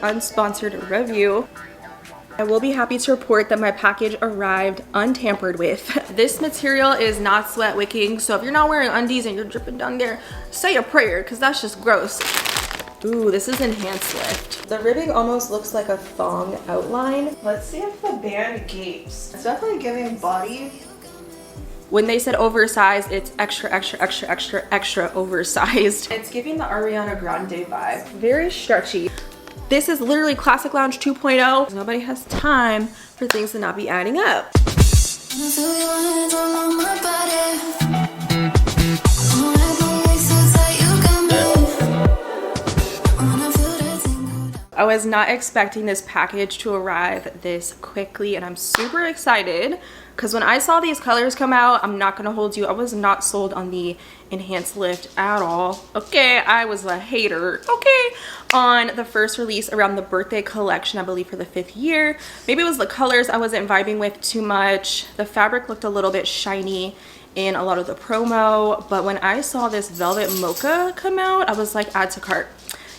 Unsponsored review. I will be happy to report that my package arrived untampered with. This material is not sweat wicking, so if you're not wearing undies and you're dripping down there, say a prayer, because that's just gross. Ooh, this is EnhancedLift. The ribbing almost looks like a thong outline. Let's see if the band gapes. It's definitely giving body. When they said oversized, it's extra, extra, extra, extra, extra oversized. It's giving the Ariana Grande vibe. Very stretchy. This is literally Classic Lounge 2.0. Nobody has time for things to not be adding up. I was not expecting this package to arrive this quickly, and I'm super excited because when I saw these colors come out, I'm not gonna hold you, I was not sold on the EnhancedLift at all. Okay, I was a hater, okay, on the first release around the birthday collection, I believe for the 5th year. Maybe it was the colors I wasn't vibing with too much. The fabric looked a little bit shiny in a lot of the promo, but when I saw this velvet mocha come out, I was like, add to cart.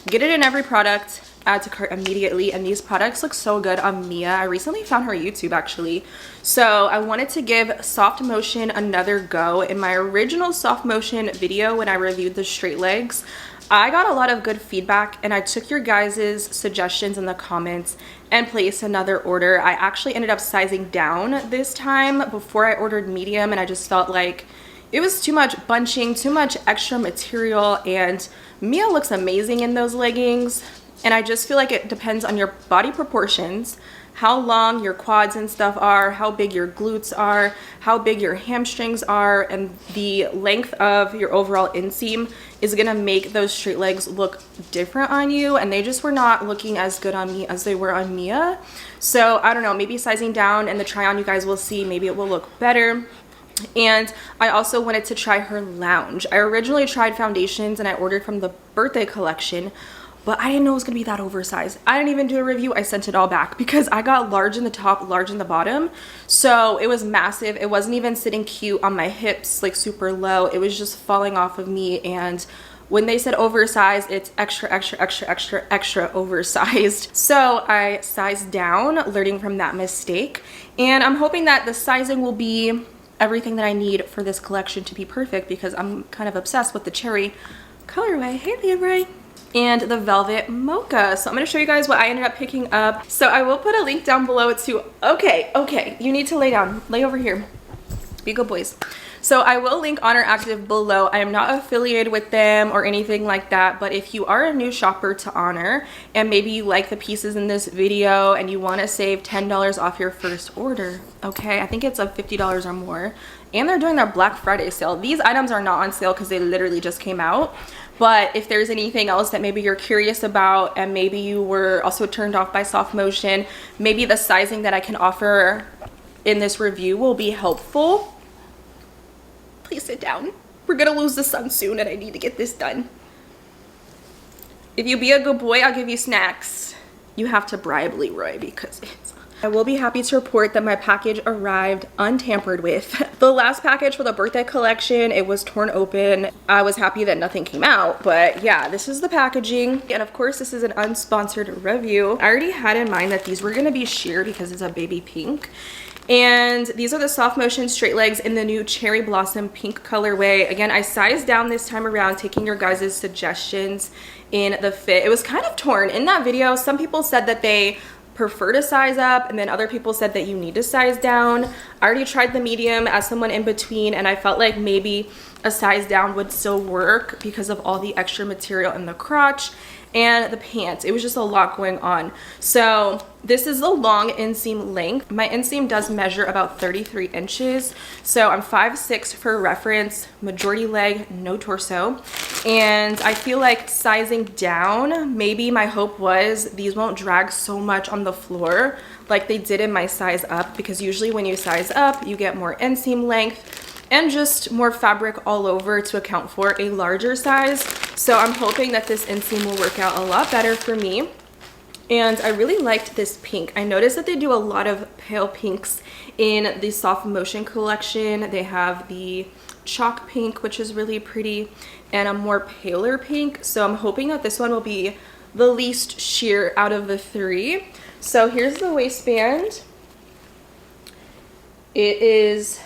Get it in every product, add to cart immediately. And these products look so good on Mia. I recently found her YouTube actually, so I wanted to give SoftMotion another go. In my original SoftMotion video when I reviewed the straight legs, I got a lot of good feedback, and I took your guys' suggestions in the comments and placed another order. I actually ended up sizing down this time before I ordered medium, and I just felt like it was too much bunching, too much extra material, and Mia looks amazing in those leggings. And I just feel like it depends on your body proportions, how long your quads and stuff are, how big your glutes are, how big your hamstrings are, and the length of your overall inseam is gonna make those straight legs look different on you, and they just were not looking as good on me as they were on Mia. So I don't know, maybe sizing down and the try on, you guys will see, maybe it will look better. And I also wanted to try her lounge. I originally tried foundations and I ordered from the birthday collection, but I didn't know it was gonna be that oversized. I didn't even do a review, I sent it all back because I got large in the top, large in the bottom. So it was massive. It wasn't even sitting cute on my hips, like super low. It was just falling off of me. And when they said oversized, it's extra, extra, extra, extra, extra oversized. So I sized down, learning from that mistake. And I'm hoping that the sizing will be everything that I need for this collection to be perfect, because I'm kind of obsessed with the cherry colorway. Hey, Leroy. And the velvet mocha. So I'm going to show you guys what I ended up picking up. So I will put a link down below to, okay, you need to lay down, lay over here, be good boys. So I will link Oner Active below. I am not affiliated with them or anything like that, but if you are a new shopper to Oner and maybe you like the pieces in this video and you want to save $10 off your first order, okay, I think it's of $50 or more, and they're doing their Black Friday sale. These items are not on sale because they literally just came out. But if there's anything else that maybe you're curious about, and maybe you were also turned off by SoftMotion, maybe the sizing that I can offer in this review will be helpful. Please sit down. We're gonna lose the sun soon and I need to get this done. If you be a good boy, I'll give you snacks. You have to bribe Leroy because it's... I will be happy to report that my package arrived untampered with. The last package for the birthday collection, it was torn open. I was happy that nothing came out, but yeah, this is the packaging. And of course, this is an unsponsored review. I already had in mind that these were gonna be sheer because it's a baby pink. And these are the SoftMotion straight legs in the new cherry blossom pink colorway. Again, I sized down this time around, taking your guys' suggestions in the fit. It was kind of torn. In that video, some people said that they prefer to size up, and then other people said that you need to size down. I already tried the medium as someone in between, and I felt like maybe a size down would still work because of all the extra material in the crotch and the pants. It was just a lot going on. So this is the long inseam length. My inseam does measure about 33 inches. So I'm 5'6" for reference, majority leg, no torso. And I feel like sizing down, maybe my hope was these won't drag so much on the floor like they did in my size up, because usually when you size up, you get more inseam length and just more fabric all over to account for a larger size. So I'm hoping that this inseam will work out a lot better for me. And I really liked this pink. I noticed that they do a lot of pale pinks in the SoftMotion collection. They have the chalk pink, which is really pretty, and a more paler pink. So I'm hoping that this one will be the least sheer out of the three. So here's the waistband. It is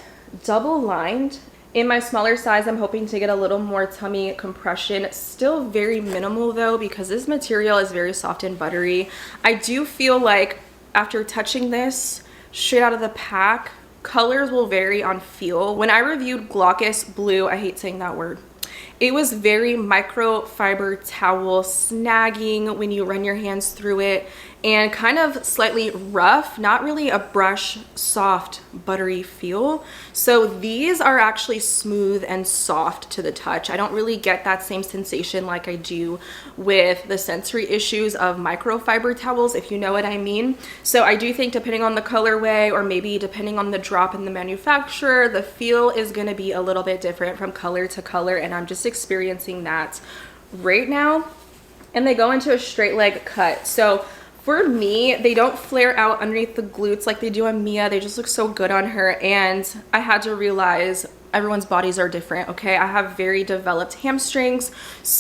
double lined. In my smaller size, I'm hoping to get a little more tummy compression. Still very minimal though, because this material is very soft and buttery. I do feel like after touching this straight out of the pack, colors will vary on feel. When I reviewed Glaucous Blue, I hate saying that word, it was very microfiber towel, snagging when you run your hands through it, and kind of slightly rough, not really a brush, soft, buttery feel. So these are actually smooth and soft to the touch. I don't really get that same sensation like I do with the sensory issues of microfiber towels, if you know what I mean. So I do think depending on the colorway, or maybe depending on the drop in the manufacturer, the feel is gonna be a little bit different from color to color, and I'm just experiencing that right now. And they go into a straight leg cut. So for me, they don't flare out underneath the glutes like they do on Mia. They just look so good on her. And I had to realize everyone's bodies are different, okay? I have very developed hamstrings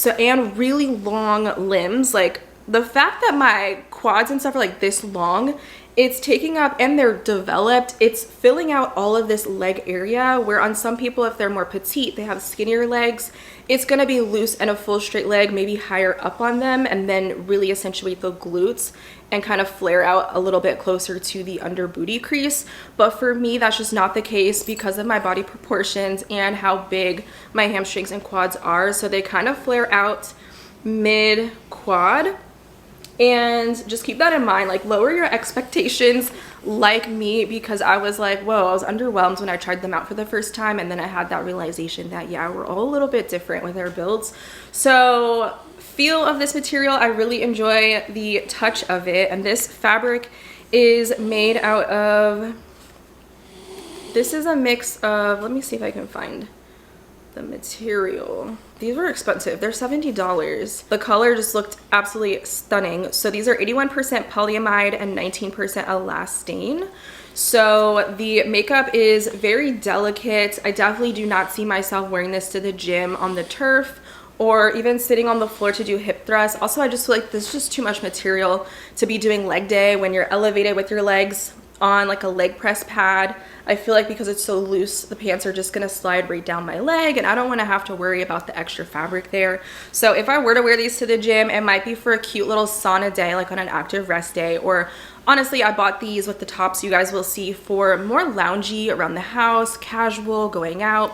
and really long limbs. Like the fact that my quads and stuff are like this long, it's taking up, and they're developed, it's filling out all of this leg area, where on some people, if they're more petite, they have skinnier legs, it's gonna be loose and a full straight leg, maybe higher up on them, and then really accentuate the glutes and kind of flare out a little bit closer to the under booty crease. But for me, that's just not the case because of my body proportions and how big my hamstrings and quads are. So they kind of flare out mid quad. And just keep that in mind, like lower your expectations like me, because I was like, whoa, I was underwhelmed when I tried them out for the first time, and then I had that realization that yeah, we're all a little bit different with our builds. So feel of this material, I really enjoy the touch of it. And this fabric is made out of, this is a mix of, let me see if I can find the material. These were expensive. They're $70. The color just looked absolutely stunning. So these are 81% polyamide and 19% elastane. So the makeup is very delicate. I definitely do not see myself wearing this to the gym on the turf, or even sitting on the floor to do hip thrusts. Also, I just feel like this is just too much material to be doing leg day when you're elevated with your legs on like a leg press pad. I feel like because it's so loose, the pants are just gonna slide right down my leg, and I don't wanna have to worry about the extra fabric there. So if I were to wear these to the gym, it might be for a cute little sauna day, like on an active rest day, or honestly, I bought these with the tops you guys will see for more loungy around the house, casual, going out,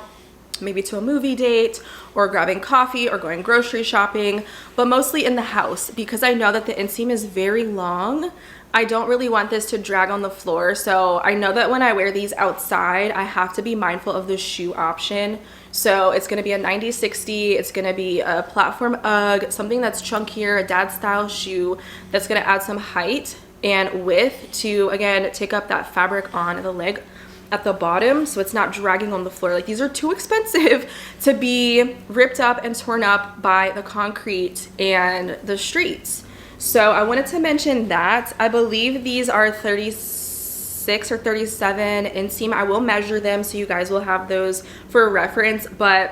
maybe to a movie date, or grabbing coffee, or going grocery shopping, but mostly in the house, because I know that the inseam is very long. I don't really want this to drag on the floor, so I know that when I wear these outside, I have to be mindful of the shoe option. So it's gonna be a 90-60, it's gonna be a platform Ugg, something that's chunkier, a dad style shoe that's gonna add some height and width to, again, take up that fabric on the leg at the bottom, so it's not dragging on the floor. Like, these are too expensive to be ripped up and torn up by the concrete and the streets. So I wanted to mention that. I believe these are 36 or 37 inseam. I will measure them so you guys will have those for reference, but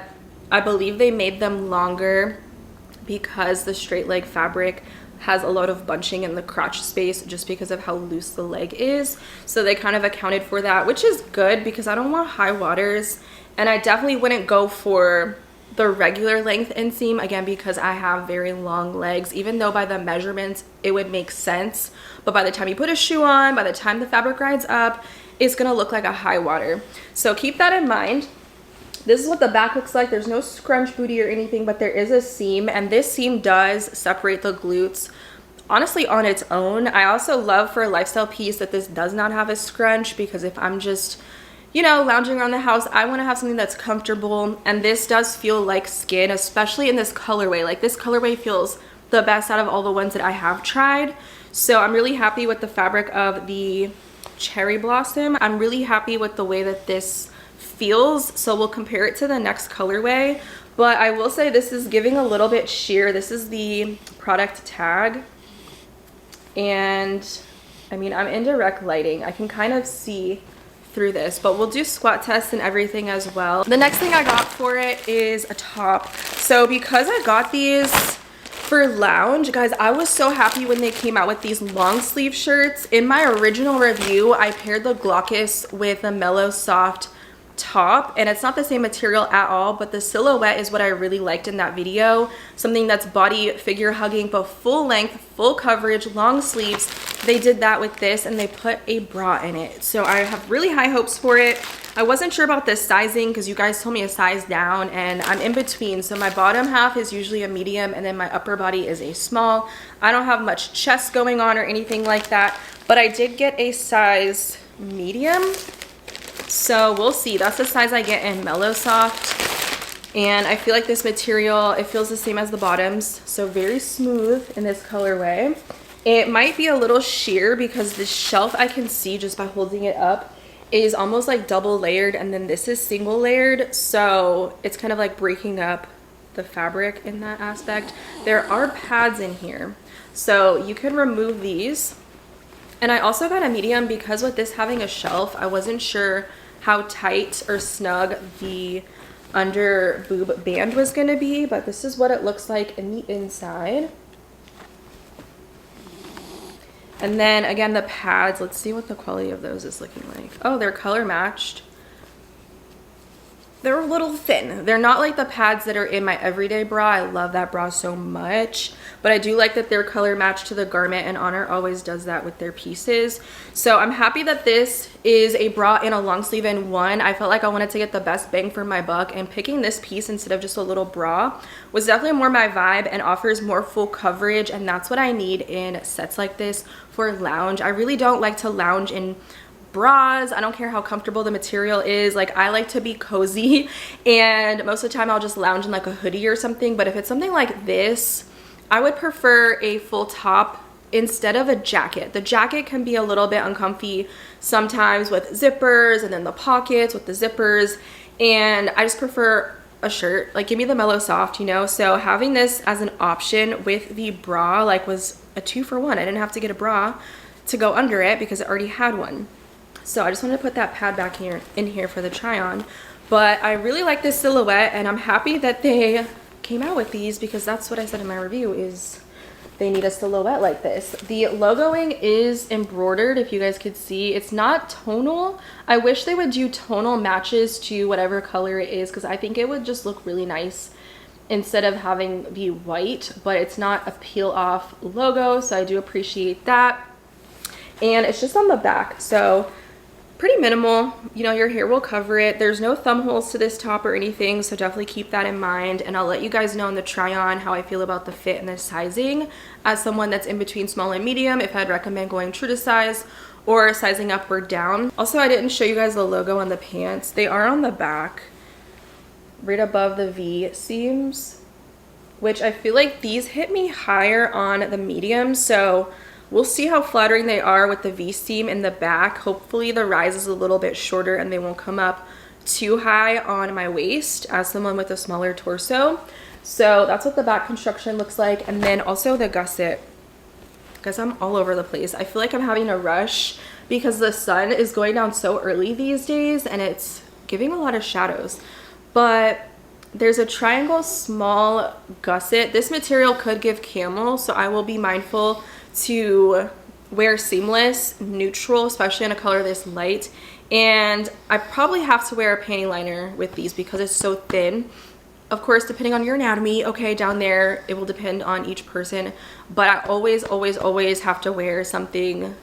I believe they made them longer because the straight leg fabric has a lot of bunching in the crotch space just because of how loose the leg is. So they kind of accounted for that, which is good because I don't want high waters, and I definitely wouldn't go for the regular length inseam, again, because I have very long legs, even though by the measurements it would make sense. But by the time you put a shoe on, by the time the fabric rides up, it's gonna look like a high water. So keep that in mind. This is what the back looks like. There's no scrunch booty or anything, but there is a seam, and this seam does separate the glutes honestly on its own. I also love for a lifestyle piece that this does not have a scrunch, because if I'm just, you know, lounging around the house, I want to have something that's comfortable, and this does feel like skin, especially in this colorway. Like, this colorway feels the best out of all the ones that I have tried. So I'm really happy with the fabric of the cherry blossom. I'm really happy with the way that this feels, so we'll compare it to the next colorway. But I will say this is giving a little bit sheer. This is the product tag, and I mean, I'm in direct lighting, I can kind of see through this, but we'll do squat tests and everything as well. The next thing I got for it is a top. So because I got these For lounge, guys, I was so happy when they came out with these long sleeve shirts. In my original review, I paired the Glaucus with the Mellow Soft top, and it's not the same material at all, but the silhouette is what I really liked in that video. Something that's body figure hugging, but full length, full coverage, long sleeves. They did that with this, and they put a bra in it. So I have really high hopes for it. I wasn't sure about this sizing because you guys told me a size down, and I'm in between. So my bottom half is usually a medium, and then my upper body is a small. I don't have much chest going on or anything like that, but I did get a size medium. So we'll see. That's the size I get in Mellow Soft. And I feel like this material, it feels the same as the bottoms. So very smooth in this colorway. It might be a little sheer because the shelf I can see just by holding it up is almost like double layered, and then this is single layered, so it's kind of like breaking up the fabric in that aspect. There are pads in here, so you can remove these. And I also got a medium because with this having a shelf, I wasn't sure how tight or snug the under boob band was going to be, but this is what it looks like in the inside. And then again, the pads, let's see what the quality of those is looking like. Oh, they're color matched. They're a little thin. They're not like the pads that are in my everyday bra. I love that bra so much, but I do like that they're color matched to the garment, and Oner always does that with their pieces. So I'm happy that this is a bra and a long sleeve in one. I felt like I wanted to get the best bang for my buck, and picking this piece instead of just a little bra was definitely more my vibe and offers more full coverage, and that's what I need in sets like this for lounge. I really don't like to lounge in bras. I don't care how comfortable the material is. Like, I like to be cozy, and most of the time I'll just lounge in like a hoodie or something. But if it's something like this, I would prefer a full top instead of a jacket. The jacket can be a little bit uncomfy sometimes with zippers, and then the pockets with the zippers, and I just prefer a shirt. Like, give me the Mellow Soft, you know? So having this as an option with the bra like was a 2-for-1. I didn't have to get a bra to go under it because I already had one. So I just wanted to put that pad back here in here for the try on. But I really like this silhouette, and I'm happy that they came out with these because that's what I said in my review is they need a silhouette like this. The logoing is embroidered, if you guys could see. It's not tonal. I wish they would do tonal matches to whatever color it is because I think it would just look really nice instead of having be white, but it's not a peel off logo, so I do appreciate that. And it's just on the back, so pretty minimal. You know, your hair will cover it. There's no thumb holes to this top or anything, so definitely keep that in mind. And I'll let you guys know in the try on how I feel about the fit and the sizing as someone that's in between small and medium, if I'd recommend going true to size or sizing up or down. Also, I didn't show you guys the logo on the pants. They are on the back right above the V seams, which I feel like these hit me higher on the medium, so we'll see how flattering they are with the V seam in the back. Hopefully the rise is a little bit shorter and they won't come up too high on my waist as someone with a smaller torso. So that's what the back construction looks like. And then also the gusset, because I'm all over the place. I feel like I'm having a rush because the sun is going down so early these days and it's giving a lot of shadows. But there's a triangle small gusset. This material could give camel, so I will be mindful to wear seamless neutral, especially in a color this light. And I probably have to wear a panty liner with these because it's so thin. Of course, depending on your anatomy, okay, down there it will depend on each person, but I always have to wear something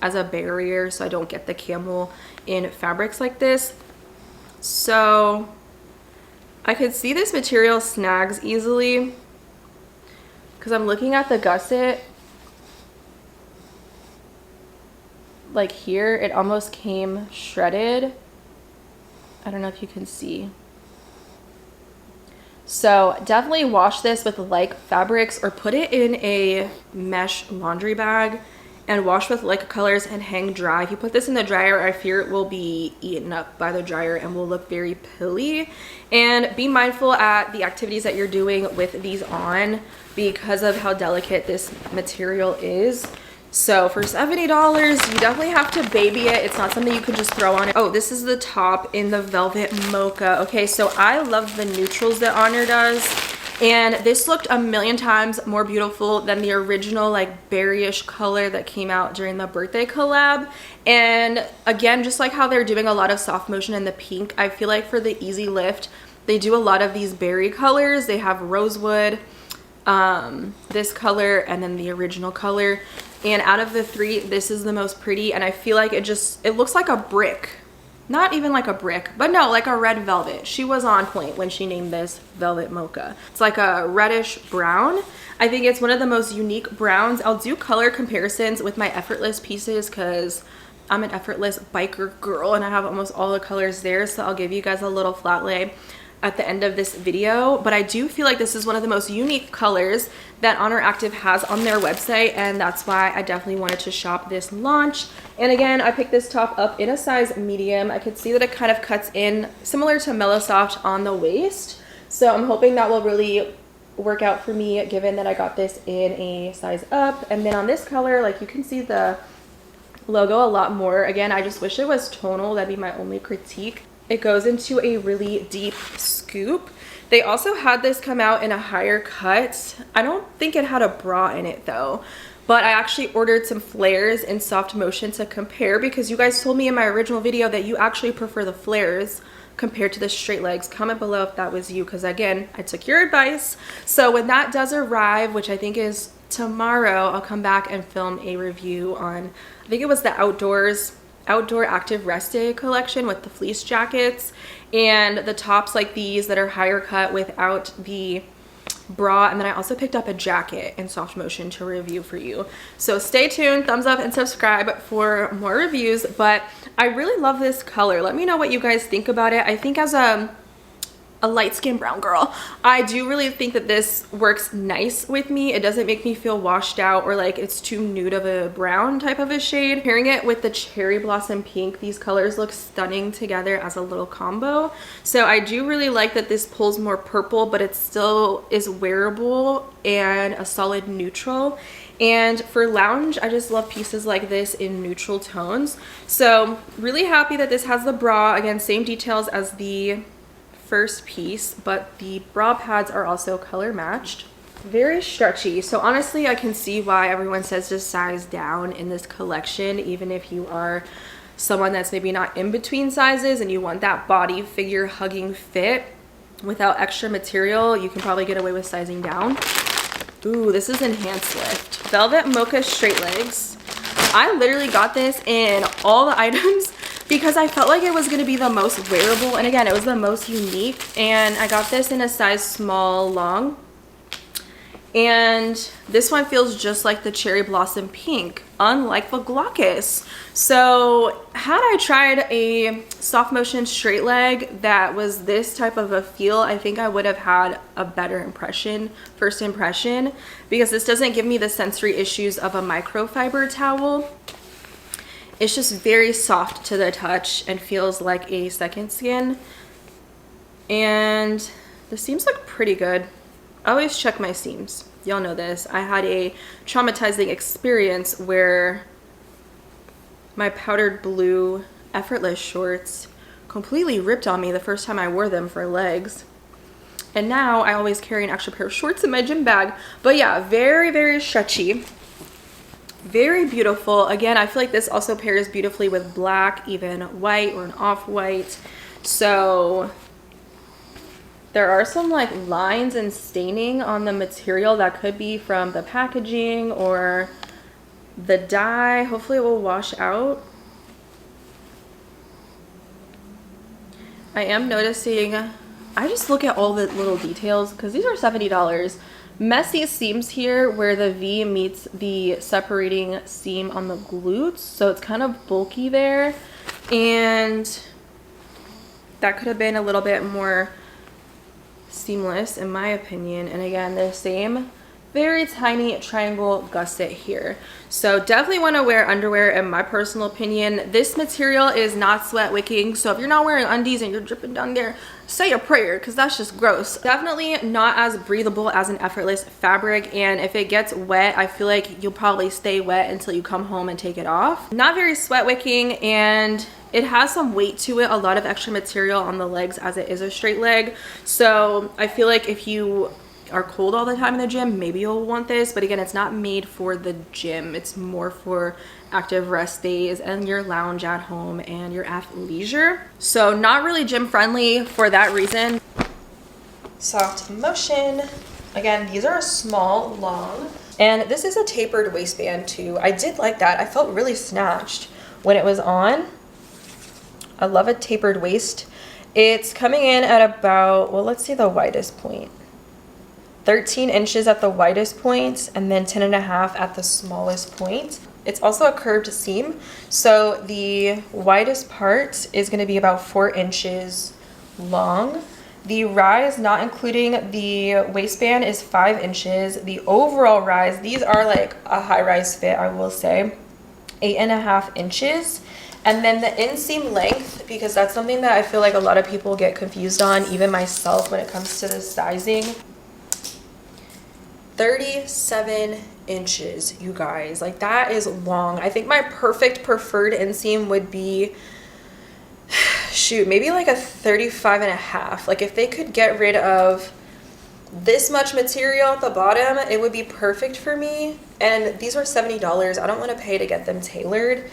as a barrier so I don't get the camel in fabrics like this. So I could see this material snags easily because I'm looking at the gusset. Like here, it almost came shredded. I don't know if you can see. So definitely wash this with like fabrics or put it in a mesh laundry bag and wash with like colors and hang dry. If you put this in the dryer, I fear it will be eaten up by the dryer and will look very pilly. And be mindful at the activities that you're doing with these on because of how delicate this material is. So for $70, you definitely have to baby it. It's not something you can just throw on it. Oh, this is the top in the velvet mocha. Okay, so I love the neutrals that Oner does. And this looked a million times more beautiful than the original like berryish color that came out during the birthday collab. And again, just like how they're doing a lot of soft motion in the pink, I feel like for the Easy Lift, they do a lot of these berry colors. They have rosewood, this color, and then the original color. And out of the three, this is the most pretty, and I feel like it looks like a brick. Not even like a brick, but no, like a red velvet. She was on point when she named this Velvet Mocha. It's like a reddish brown. I think it's one of the most unique browns. I'll do color comparisons with my effortless pieces because I'm an effortless biker girl and I have almost all the colors there. So I'll give you guys a little flat lay at the end of this video, but I do feel like this is one of the most unique colors that Oner Active has on their website, and that's why I definitely wanted to shop this launch. And again, I picked this top up in a size medium. I could see that it kind of cuts in similar to Mellow Soft on the waist, so I'm hoping that will really work out for me given that I got this in a size up. And then on this color, like you can see the logo a lot more. Again, I just wish it was tonal. That'd be my only critique. It goes into a really deep scoop. They also had this come out in a higher cut. I don't think it had a bra in it though, but I actually ordered some flares in SoftMotion to compare because you guys told me in my original video that you actually prefer the flares compared to the straight legs. Comment below if that was you, because again, I took your advice. So when that does arrive, which I think is tomorrow, I'll come back and film a review on, I think it was the Outdoor Active Rest Day collection with the fleece jackets and the tops like these that are higher cut without the bra. And then I also picked up a jacket in SoftMotion to review for you. So stay tuned, thumbs up and subscribe for more reviews. But I really love this color. Let me know what you guys think about it. I think as a light-skinned brown girl, I do really think that this works nice with me. It doesn't make me feel washed out or like it's too nude of a brown type of a shade. Pairing it with the cherry blossom pink, these colors look stunning together as a little combo. So I do really like that this pulls more purple, but it still is wearable and a solid neutral. And for lounge, I just love pieces like this in neutral tones. So really happy that this has the bra. Again, same details as the first piece, but the bra pads are also color matched. Very stretchy. So honestly, I can see why everyone says to size down in this collection, even if you are someone that's maybe not in between sizes and you want that body figure hugging fit without extra material, you can probably get away with sizing down. Ooh, this is EnhancedLift Velvet Mocha straight legs. I literally got this in all the items because I felt like it was going to be the most wearable, and again, it was the most unique. And I got this in a size small long, and this one feels just like the cherry blossom pink, unlike the glaucous. So had I tried a soft motion straight leg that was this type of a feel, I think I would have had a better first impression, because this doesn't give me the sensory issues of a microfiber towel. It's just very soft to the touch and feels like a second skin. And the seams look pretty good. I always check my seams. Y'all know this. I had a traumatizing experience where my powdered blue effortless shorts completely ripped on me the first time I wore them for legs. And now I always carry an extra pair of shorts in my gym bag. But yeah, very, very stretchy. Very beautiful. Again, I feel like this also pairs beautifully with black, even white or an off-white. So there are some like lines and staining on the material that could be from the packaging or the dye. Hopefully it will wash out. I am noticing, I just look at all the little details because these are $70. Messy seams here where the V meets the separating seam on the glutes, so it's kind of bulky there, and that could have been a little bit more seamless in my opinion. And again, the same very tiny triangle gusset here. So definitely want to wear underwear in my personal opinion. This material is not sweat wicking, so if you're not wearing undies and you're dripping down there, say a prayer, because that's just gross. Definitely not as breathable as an effortless fabric, and if it gets wet, I feel like you'll probably stay wet until you come home and take it off. Not very sweat wicking, and it has some weight to it, a lot of extra material on the legs as it is a straight leg. So I feel like if you are cold all the time in the gym, maybe you'll want this. But again, it's not made for the gym. It's more for active rest days and your lounge at home and your athleisure. So not really gym friendly for that reason. SoftMotion. Again, these are a small, long, and this is a tapered waistband too. I did like that. I felt really snatched when it was on. I love a tapered waist. It's coming in at about, well, let's see the widest point. 13 inches at the widest point, and then 10.5 at the smallest point. It's also a curved seam, so the widest part is going to be about 4 inches long. The rise, not including the waistband, is 5 inches. The overall rise, these are like a high rise fit, I will say, 8.5 inches. And then the inseam length, because that's something that I feel like a lot of people get confused on, even myself, when it comes to the sizing. 37 inches, you guys. Like, that is long. I think my perfect preferred inseam would be, shoot, maybe like a 35.5. Like, if they could get rid of this much material at the bottom, it would be perfect for me. And these are $70. I don't want to pay to get them tailored.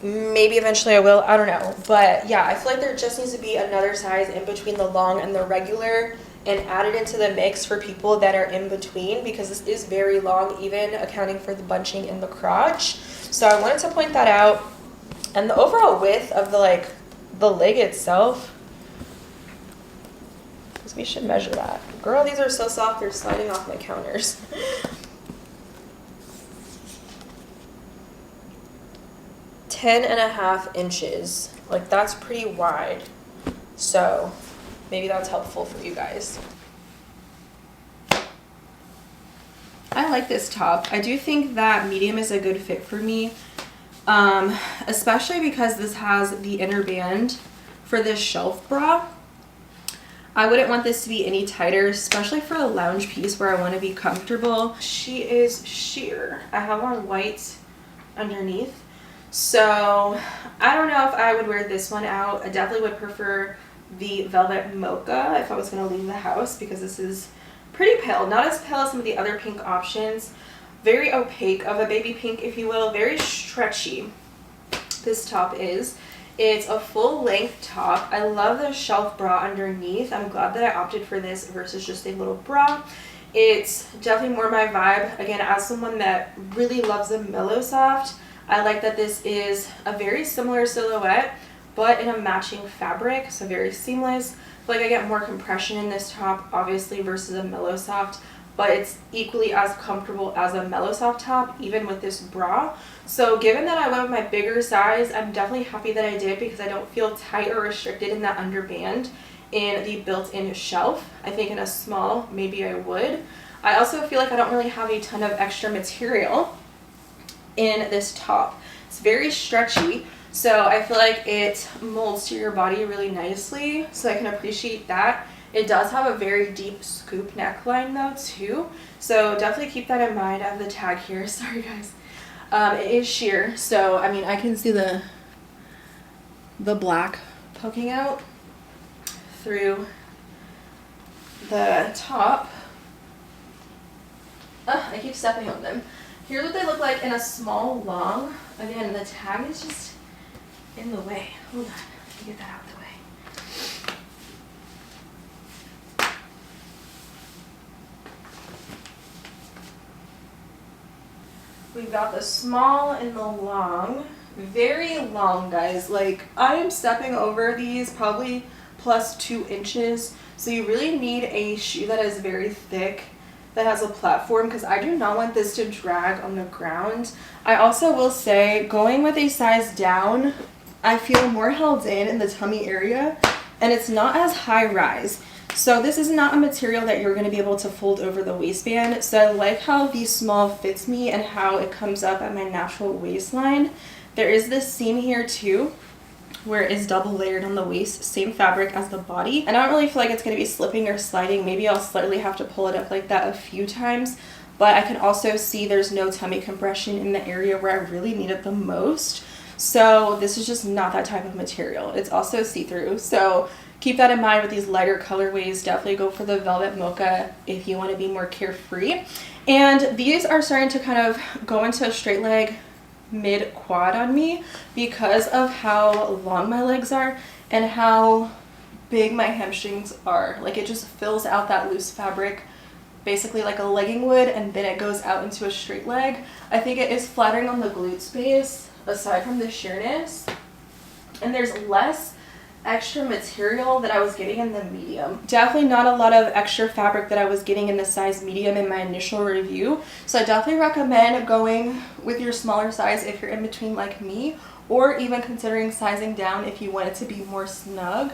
Maybe eventually I will, I don't know. But yeah, I feel like there just needs to be another size in between the long and the regular and add it into the mix for people that are in between, because this is very long, even accounting for the bunching in the crotch. So I wanted to point that out. And the overall width of the leg itself, because we should measure that. Girl, these are so soft, they're sliding off my counters. 10.5 inches. Like, that's pretty wide. So maybe that's helpful for you guys. I like this top. I do think that medium is a good fit for me, especially because this has the inner band for this shelf bra. I wouldn't want this to be any tighter, especially for a lounge piece where I want to be comfortable. She is sheer. I have on white underneath. So I don't know if I would wear this one out. I definitely would prefer the velvet mocha if I was going to leave the house, because this is pretty pale. Not as pale as some of the other pink options. Very opaque, of a baby pink, if you will. Very stretchy, this top is. It's a full length top. I love the shelf bra underneath. I'm glad that I opted for this versus just a little bra. It's definitely more my vibe. Again, as someone that really loves a mellow soft, I like that this is a very similar silhouette, but in a matching fabric, so very seamless. I feel like I get more compression in this top, obviously, versus a mellow soft, but it's equally as comfortable as a mellow soft top, even with this bra. So given that I went with my bigger size, I'm definitely happy that I did, because I don't feel tight or restricted in that underband in the built-in shelf. I think in a small, maybe I would. I also feel like I don't really have a ton of extra material in this top. It's very stretchy, so I feel like it molds to your body really nicely, so I can appreciate that. It does have a very deep scoop neckline though too, so definitely keep that in mind. I have the tag here, sorry guys. It is sheer, so I mean I can see the black poking out through the top. I keep stepping on them. Here's what they look like in a small long. Again, the tag is just in the way. Hold on, let me get that out of the way. We've got the small and the long. Very long, guys. Like, I am stepping over these probably plus 2 inches. So you really need a shoe that is very thick, that has a platform, because I do not want this to drag on the ground. I also will say, going with a size down, I feel more held in the tummy area, and it's not as high rise. So this is not a material that you're going to be able to fold over the waistband. So I like how the small fits me and how it comes up at my natural waistline. There is this seam here too, where it is double layered on the waist, same fabric as the body. And I don't really feel like it's going to be slipping or sliding. Maybe I'll slightly have to pull it up like that a few times, but I can also see there's no tummy compression in the area where I really need it the most. So this is just not that type of material. It's also see-through, so keep that in mind with these lighter colorways. Definitely go for the velvet mocha if you want to be more carefree. And these are starting to kind of go into a straight leg mid quad on me because of how long my legs are and how big my hamstrings are. Like, it just fills out that loose fabric basically like a legging would, and then it goes out into a straight leg. I think it is flattering on the glute space aside from the sheerness, and there's less extra material that I was getting in the medium. Definitely not a lot of extra fabric that I was getting in the size medium in my initial review, so I definitely recommend going with your smaller size if you're in between like me, or even considering sizing down if you want it to be more snug.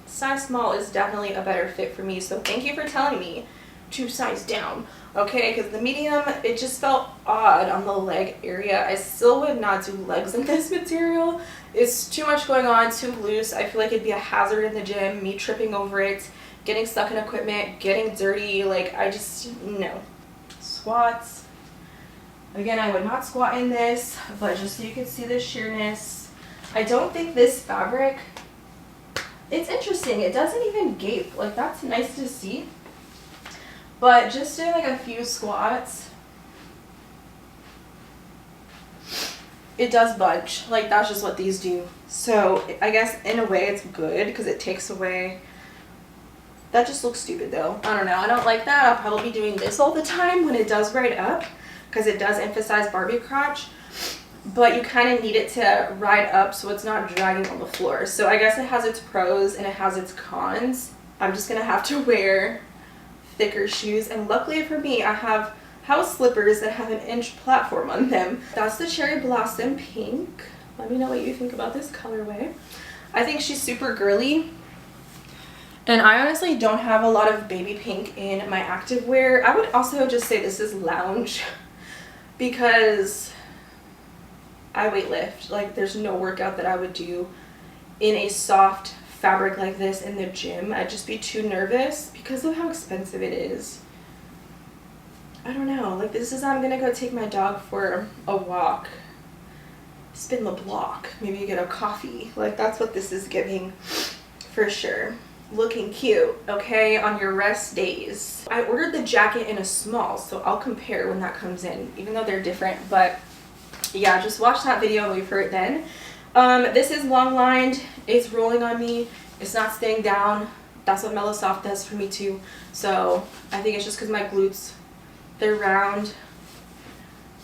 Size small is definitely a better fit for me, so thank you for telling me to size down, okay? Because the medium, it just felt odd on the leg area. I still would not do legs in this material. It's too much going on, too loose. I feel like it'd be a hazard in the gym, me tripping over it, getting stuck in equipment, getting dirty. Like, I just, no. Squats. Again, I would not squat in this, but just so you can see the sheerness. I don't think this fabric, it's interesting. It doesn't even gape. Like, that's nice to see. But just doing like a few squats, it does bunch. Like, that's just what these do. So I guess in a way it's good because it takes away, that just looks stupid though. I don't know. I don't like that. I'll probably be doing this all the time when it does ride up because it does emphasize Barbie crotch. But you kind of need it to ride up so it's not dragging on the floor. So I guess it has its pros and it has its cons. I'm just going to have to wear thicker shoes. And luckily for me, I have house slippers that have an inch platform on them. That's the Cherry Blossom Pink. Let me know what you think about this colorway. I think she's super girly. And I honestly don't have a lot of baby pink in my activewear. I would also just say this is lounge because I weight lift. Like, there's no workout that I would do in a soft fabric like this in the gym. I'd just be too nervous because of how expensive it is. I don't know. Like, this is, I'm gonna go take my dog for a walk, spin the block, maybe get a coffee. Like, that's what this is giving for sure. Looking cute, okay, on your rest days. I ordered the jacket in a small, so I'll compare when that comes in, even though they're different. But yeah, just watch that video and wait for it then. This is long lined. It's rolling on me. It's not staying down. That's what Mellow Soft does for me too. So I think it's just because my glutes, they're round.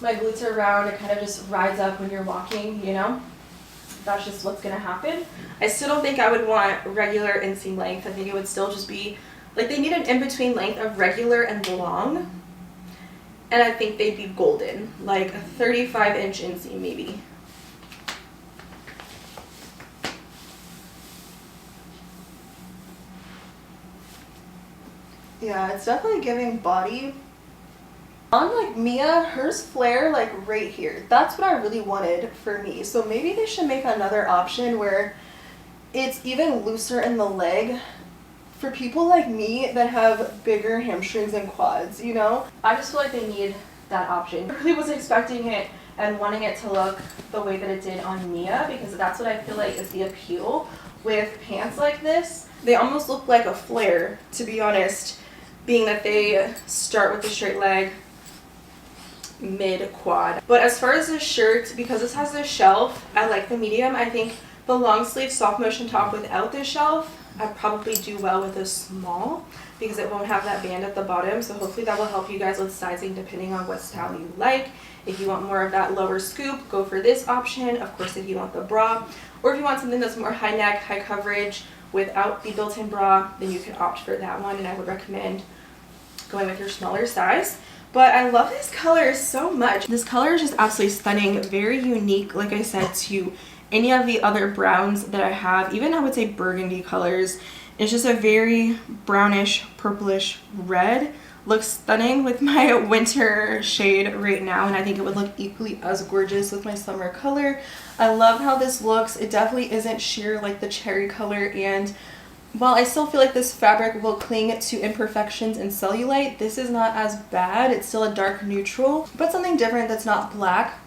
My glutes are round. It kind of just rides up when you're walking, you know? That's just what's going to happen. I still don't think I would want regular inseam length. I think it would still just be, like, they need an in-between length of regular and long. And I think they'd be golden, like a 35-inch inseam maybe. Yeah, it's definitely giving body. Unlike Mia, hers flare like right here. That's what I really wanted for me. So maybe they should make another option where it's even looser in the leg for people like me that have bigger hamstrings and quads, you know? I just feel like they need that option. I really was expecting it and wanting it to look the way that it did on Mia because that's what I feel like is the appeal with pants like this. They almost look like a flare, to be honest, being that they start with the straight leg mid quad. But as far as this shirt, because this has this shelf, I like the medium. I think the long sleeve SoftMotion top without this shelf, I'd probably do well with a small because it won't have that band at the bottom. So hopefully that will help you guys with sizing depending on what style you like. If you want more of that lower scoop, go for this option. Of course, if you want the bra, or if you want something that's more high neck, high coverage without the built-in bra, then you can opt for that one, and I would recommend going with your smaller size. But I love this color so much. This color is just absolutely stunning, very unique, like I said, to any of the other browns that I have. Even I would say burgundy colors. It's just a very brownish, purplish red. Looks stunning with my winter shade right now, and I think it would look equally as gorgeous with my summer color. I love how this looks. It definitely isn't sheer like the cherry color, and while I still feel like this fabric will cling to imperfections and cellulite, this is not as bad. It's still a dark neutral, but something different that's not black.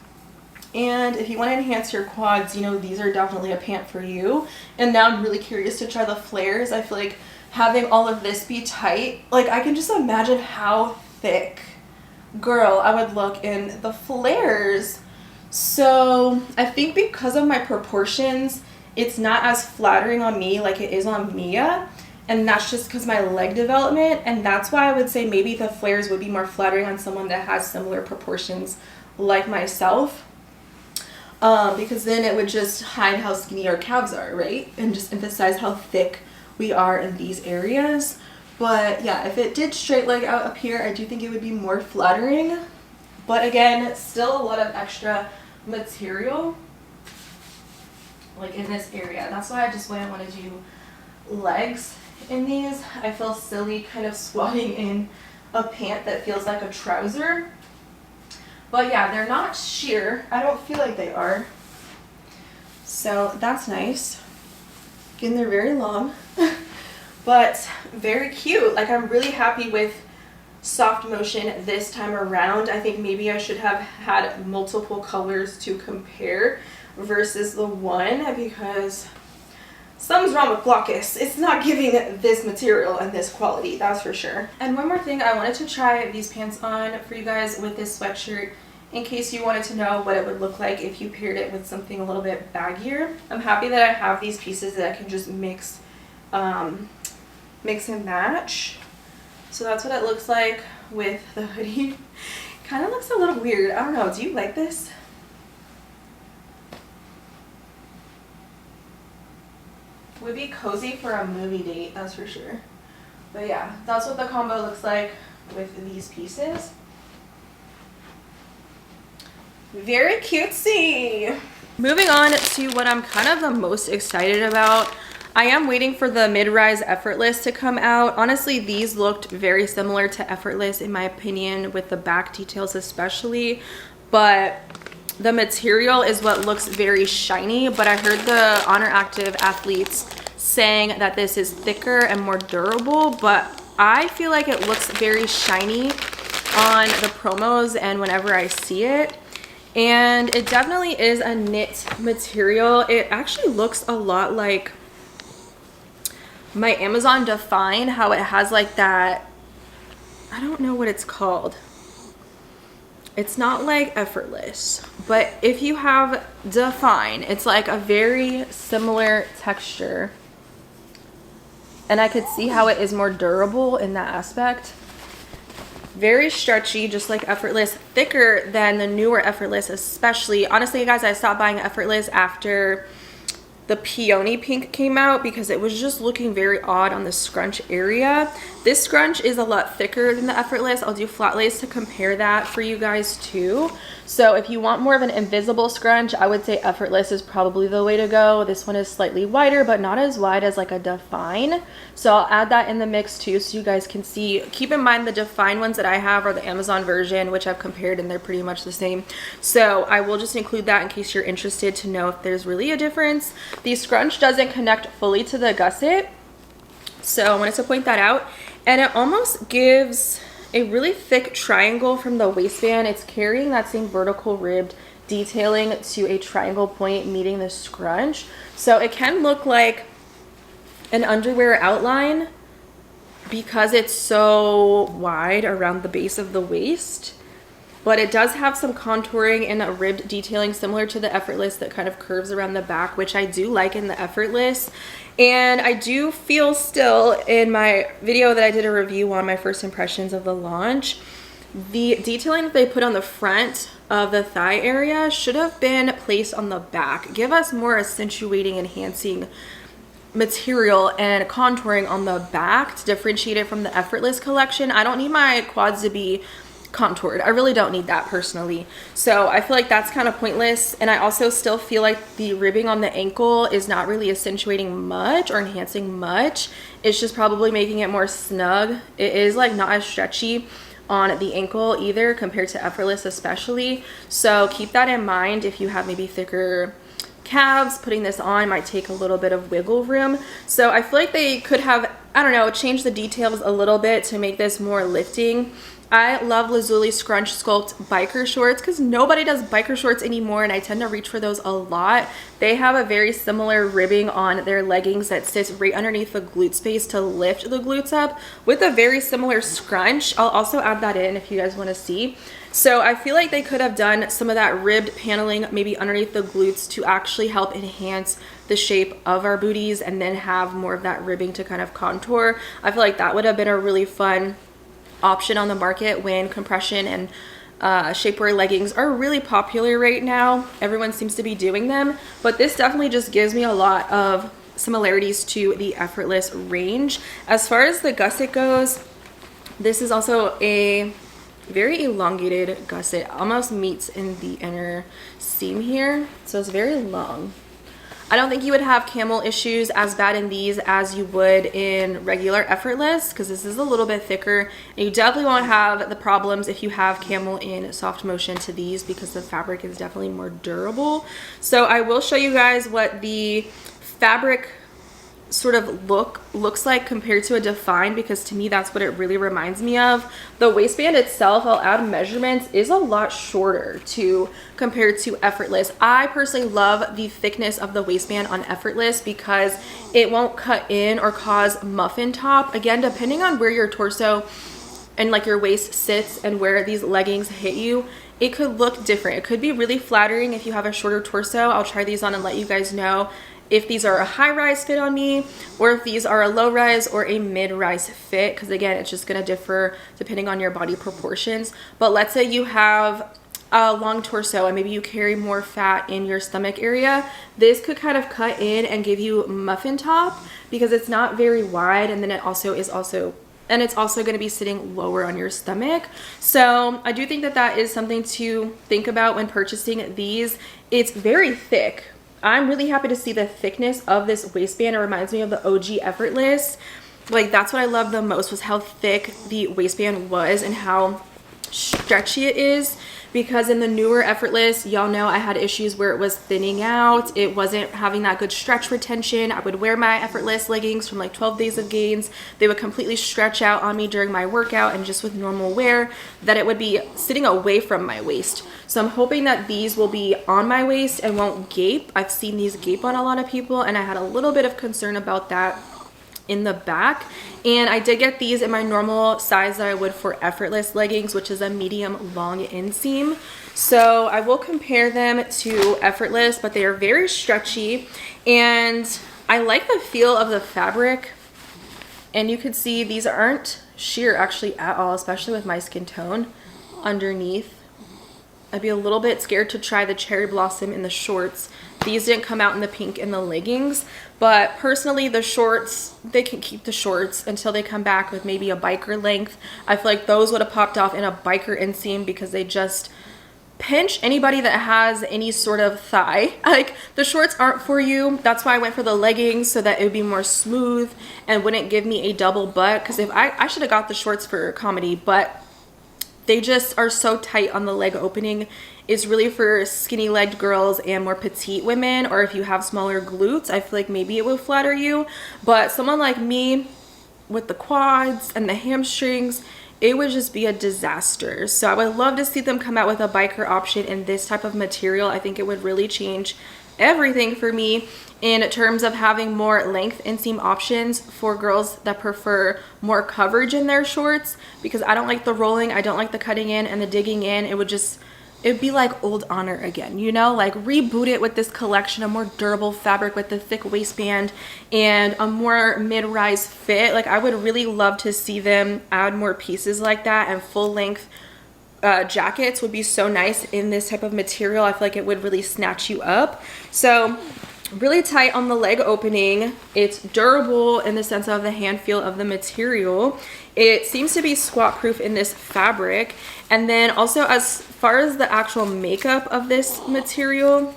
And if you want to enhance your quads, you know, these are definitely a pant for you. And now I'm really curious to try the flares. I feel like having all of this be tight, like I can just imagine how thick, girl, I would look in the flares. So I think because of my proportions, it's not as flattering on me like it is on Mia. And that's just because my leg development. And that's why I would say maybe the flares would be more flattering on someone that has similar proportions like myself. Because then it would just hide how skinny our calves are, right? And just emphasize how thick we are in these areas. But yeah, if it did straight leg out up here, I do think it would be more flattering. But again, still a lot of extra material like in this area. That's why I just wouldn't want to do legs in these. I feel silly kind of squatting in a pant that feels like a trouser. But yeah, they're not sheer. I don't feel like they are. So that's nice. Again, they're very long, but very cute. Like, I'm really happy with SoftMotion this time around. I think maybe I should have had multiple colors to compare versus the one, because something's wrong with Glaucus. It's not giving this material and this quality, that's for sure. And one more thing, I wanted to try these pants on for you guys with this sweatshirt in case you wanted to know what it would look like if you paired it with something a little bit baggier. I'm happy that I have these pieces that I can just mix and match. So that's what it looks like with the hoodie. Kind of looks a little weird. I don't know, do you like this? Would be cozy for a movie date, that's for sure. But yeah, that's what the combo looks like with these pieces. Very cutesy. Moving on to what I'm kind of the most excited about. I am waiting for the mid-rise Effortless to come out. Honestly, these looked very similar to Effortless in my opinion, with the back details especially, but the material is what looks very shiny. But I heard the Oner Active athletes saying that this is thicker and more durable, but I feel like it looks very shiny on the promos and whenever I see it. And it definitely is a knit material. It actually looks a lot like my Amazon Define, how it has like that, I don't know what it's called. It's not like Effortless, but if you have Define, it's like a very similar texture. And I could see how it is more durable in that aspect. Very stretchy, just like Effortless, thicker than the newer Effortless especially. Honestly, guys, I stopped buying Effortless after the peony pink came out because it was just looking very odd on the scrunch area. This scrunch is a lot thicker than the Effortless. I'll do flat lace to compare that for you guys too. So if you want more of an invisible scrunch, I would say Effortless is probably the way to go. This one is slightly wider, but not as wide as like a Define. So I'll add that in the mix too so you guys can see. Keep in mind the Define ones that I have are the Amazon version, which I've compared, and they're pretty much the same. So I will just include that in case you're interested to know if there's really a difference. The scrunch doesn't connect fully to the gusset, so I wanted to point that out. And it almost gives a really thick triangle from the waistband. It's carrying that same vertical ribbed detailing to a triangle point meeting the scrunch. So it can look like an underwear outline because it's so wide around the base of the waist. But it does have some contouring and a ribbed detailing similar to the Effortless that kind of curves around the back, which I do like in the Effortless. And I do feel still, in my video that I did a review on my first impressions of the launch, the detailing that they put on the front of the thigh area should have been placed on the back. Give us more accentuating, enhancing material and contouring on the back to differentiate it from the Effortless collection. I don't need my quads to be contoured. I really don't need that personally. So I feel like that's kind of pointless. And I also still feel like the ribbing on the ankle is not really accentuating much or enhancing much. It's just probably making it more snug. It is like not as stretchy on the ankle either compared to Effortless especially. So keep that in mind if you have maybe thicker calves. Putting this on might take a little bit of wiggle room. So I feel like they could have, I don't know, changed the details a little bit to make this more lifting I love Lazuli Scrunch Sculpt biker shorts because nobody does biker shorts anymore, and I tend to reach for those a lot. They have a very similar ribbing on their leggings that sits right underneath the glute space to lift the glutes up with a very similar scrunch. I'll also add that in if you guys want to see. So I feel like they could have done some of that ribbed paneling maybe underneath the glutes to actually help enhance the shape of our booties and then have more of that ribbing to kind of contour. I feel like that would have been a really fun option on the market when compression and shapewear leggings are really popular right now. Everyone seems to be doing them, but this definitely just gives me a lot of similarities to the Effortless range. As far as the gusset goes, this is also a very elongated gusset, almost meets in the inner seam here, so it's very long. I don't think you would have camel issues as bad in these as you would in regular Effortless, because this is a little bit thicker, and you definitely won't have the problems if you have camel in SoftMotion to these, because the fabric is definitely more durable. So I will show you guys what the fabric sort of looks like compared to a Define, because to me that's what it really reminds me of. The waistband itself, I'll add measurements, is a lot shorter compared to Effortless. I personally love the thickness of the waistband on Effortless because it won't cut in or cause muffin top. Again, depending on where your torso and like your waist sits and where these leggings hit you, it could look different. It could be really flattering if you have a shorter torso. I'll try these on and let you guys know if these are a high-rise fit on me or if these are a low-rise or a mid-rise fit, because again, it's just going to differ depending on your body proportions. But let's say you have a long torso and maybe you carry more fat in your stomach area, this could kind of cut in and give you muffin top because it's not very wide, and then it's also going to be sitting lower on your stomach. So I do think that that is something to think about when purchasing these. It's very thick. I'm really happy to see the thickness of this waistband. It reminds me of the OG Effortless. Like, that's what I love the most, was how thick the waistband was and how stretchy it is. Because in the newer Effortless, y'all know I had issues where it was thinning out. It wasn't having that good stretch retention. I would wear my Effortless leggings from like 12 Days of Gains. They would completely stretch out on me during my workout, and just with normal wear, that it would be sitting away from my waist. So I'm hoping that these will be on my waist and won't gape. I've seen these gape on a lot of people, and I had a little bit of concern about that in the back. And I did get these in my normal size that I would for Effortless leggings, which is a medium long inseam. So I will compare them to Effortless, but they are very stretchy, and I like the feel of the fabric. And you can see these aren't sheer actually at all, especially with my skin tone underneath. I'd be a little bit scared to try the Cherry Blossom in the shorts. These didn't come out in the pink in the leggings, but personally the shorts, they can keep the shorts until they come back with maybe a biker length. I feel like those would have popped off in a biker inseam because they just pinch anybody that has any sort of thigh. Like, the shorts aren't for you. That's why I went for the leggings, so that it would be more smooth and wouldn't give me a double butt, because if I should have got the shorts for comedy, but they just are so tight on the leg opening. It's really for skinny legged girls and more petite women, or if you have smaller glutes, I feel like maybe it will flatter you. But someone like me with the quads and the hamstrings, it would just be a disaster. So I would love to see them come out with a biker option in this type of material. I think it would really change everything for me in terms of having more length inseam options for girls that prefer more coverage in their shorts, because I don't like the rolling, I don't like the cutting in and the digging in. It'd be like old Oner again, you know, like reboot it with this collection, a more durable fabric with the thick waistband and a more mid-rise fit. Like, I would really love to see them add more pieces like that, and full length jackets would be so nice in this type of material. I feel like it would really snatch you up. So really tight on the leg opening. It's durable in the sense of the hand feel of the material. It seems to be squat proof in this fabric. And then also, as far as the actual makeup of this material,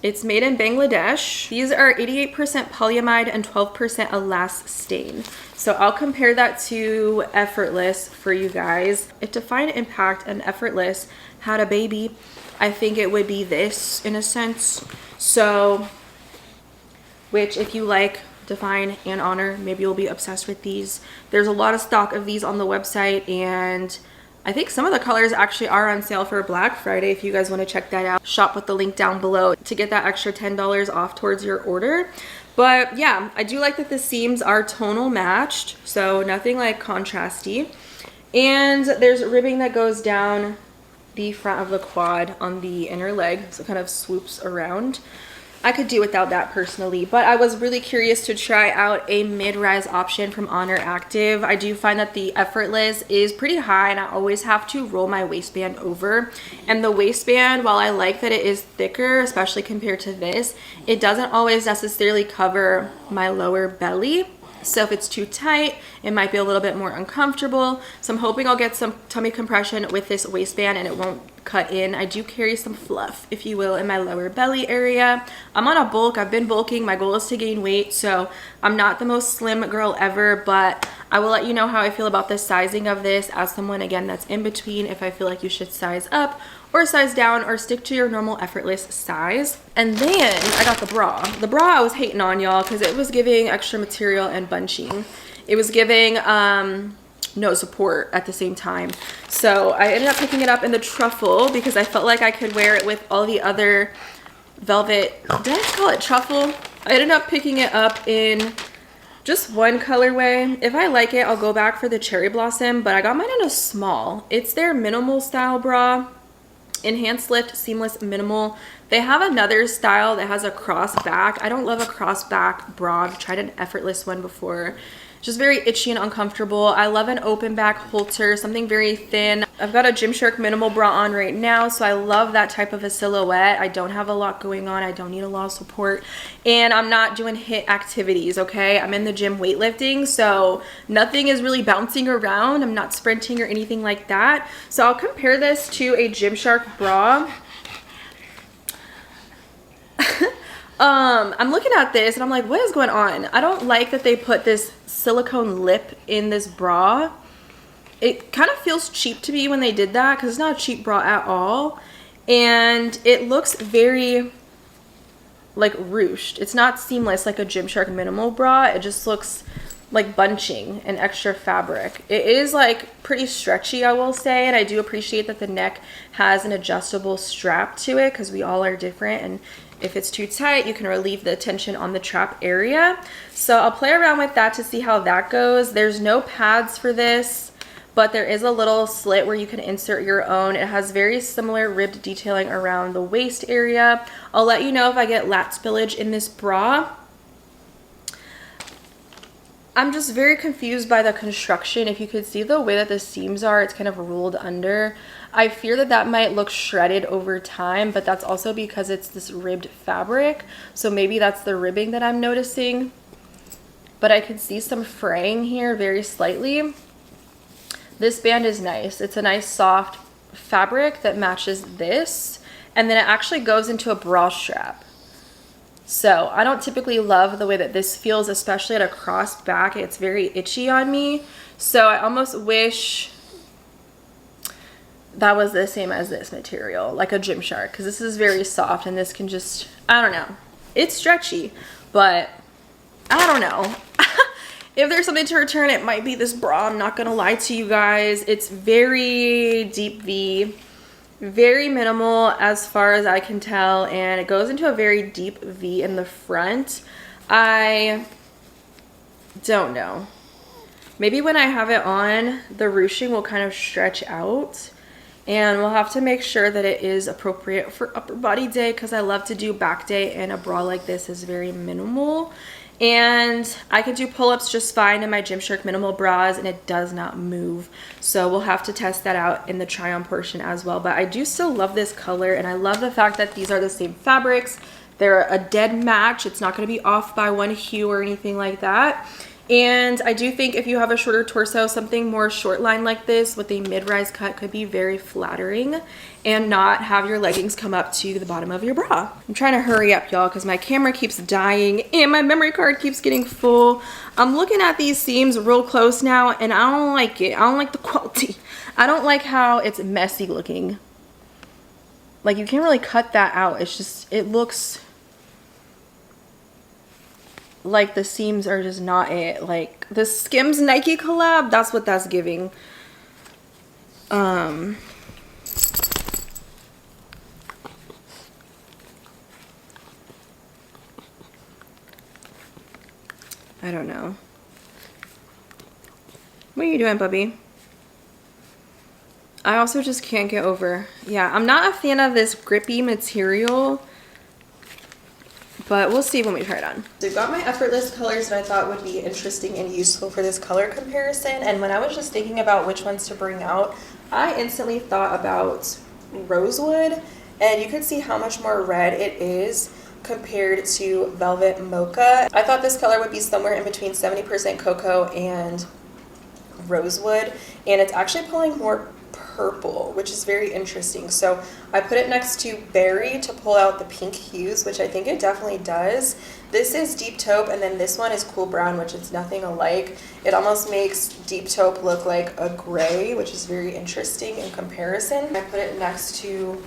it's made in Bangladesh. These are 88% polyamide and 12% elastane. So I'll compare that to Effortless for you guys. If Define Impact and Effortless had a baby, I think it would be this in a sense. So, which if you like Define and Oner. Maybe you'll be obsessed with these. There's a lot of stock of these on the website, and I think some of the colors actually are on sale for Black Friday if you guys want to check that out. Shop with the link down below to get that extra $10 off towards your order. But yeah, I do like that the seams are tonal matched, so nothing like contrasty. And there's ribbing that goes down the front of the quad on the inner leg, so it kind of swoops around. I could do without that personally, but I was really curious to try out a mid-rise option from Oner Active. I do find that the effortless is pretty high, and I always have to roll my waistband over. And the waistband, while I like that it is thicker, especially compared to this, it doesn't always necessarily cover my lower belly. So if it's too tight, it might be a little bit more uncomfortable. So I'm hoping I'll get some tummy compression with this waistband and it won't cut in. I do carry some fluff, if you will, in my lower belly area. I'm on a bulk. I've been bulking. My goal is to gain weight, so I'm not the most slim girl ever, but I will let you know how I feel about the sizing of this as someone, again, that's in between, if I feel like you should size up or size down or stick to your normal effortless size. And then I got the bra. The bra I was hating on, y'all, because it was giving extra material and bunching. It was giving no support at the same time. So I ended up picking it up in the truffle because I felt like I could wear it with all the other velvet. Did I call it truffle? I ended up picking it up in just one colorway. If I like it, I'll go back for the cherry blossom, but I got mine in a small. It's their minimal style bra. EnhancedLift Seamless Minimal. They have another style that has a cross back. I don't love a cross back bra. I've tried an effortless one before. Just very itchy and uncomfortable. I love an open back halter, something very thin. I've got a Gymshark minimal bra on right now, so I love that type of a silhouette. I don't have a lot going on. I don't need a lot of support, and I'm not doing HIIT activities, okay? I'm in the gym weightlifting, so nothing is really bouncing around. I'm not sprinting or anything like that. So I'll compare this to a Gymshark bra. I'm looking at this and I'm like, what is going on? I don't like that they put this silicone lip in this bra. It kind of feels cheap to me when they did that, because it's not a cheap bra at all. And it looks very like ruched. It's not seamless like a Gymshark minimal bra. It just looks like bunching and extra fabric. It is like pretty stretchy, I will say, and I do appreciate that the neck has an adjustable strap to it, because we all are different, and if it's too tight, you can relieve the tension on the trap area. So I'll play around with that to see how that goes. There's no pads for this, but there is a little slit where you can insert your own. It has very similar ribbed detailing around the waist area. I'll let you know if I get lat spillage in this bra. I'm just very confused by the construction. If you could see the way that the seams are, it's kind of rolled under. I fear that that might look shredded over time, but that's also because it's this ribbed fabric. So maybe that's the ribbing that I'm noticing. But I can see some fraying here very slightly. This band is nice. It's a nice soft fabric that matches this. And then it actually goes into a bra strap. So I don't typically love the way that this feels, especially at a crossed back. It's very itchy on me. So I almost wish that was the same as this material, like a Gymshark, because this is very soft and this can just, I don't know. It's stretchy, but I don't know. If there's something to return, it might be this bra. I'm not gonna lie to you guys. It's very deep V. Very minimal as far as I can tell, and it goes into a very deep V in the front. I don't know. Maybe when I have it on, the ruching will kind of stretch out, and we'll have to make sure that it is appropriate for upper body day, because I love to do back day, and a bra like this is very minimal. And I can do pull-ups just fine in my Gymshark minimal bras, and it does not move. So we'll have to test that out in the try-on portion as well. But I do still love this color, and I love the fact that these are the same fabrics. They're a dead match. It's not going to be off by one hue or anything like that. And I do think if you have a shorter torso, something more short line like this with a mid-rise cut could be very flattering and not have your leggings come up to the bottom of your bra. I'm trying to hurry up, y'all, because my camera keeps dying and my memory card keeps getting full. I'm looking at these seams real close now, and I don't like it. I don't like the quality. I don't like how it's messy looking. Like, you can't really cut that out. It's just, it looks like the seams are just not it. Like the Skims Nike collab, that's what that's giving. I don't know. What are you doing, puppy? I also just can't get over. Yeah, I'm not a fan of this grippy material, but we'll see when we try it on. So I've got my effortless colors that I thought would be interesting and useful for this color comparison. And when I was just thinking about which ones to bring out, I instantly thought about rosewood, and you can see how much more red it is compared to velvet mocha. I thought this color would be somewhere in between 70% cocoa and rosewood, and it's actually pulling more purple, which is very interesting. So I put it next to berry to pull out the pink hues, which I think it definitely does. This is deep taupe, and then this one is cool brown, which is nothing alike. It almost makes deep taupe look like a gray, which is very interesting in comparison. I put it next to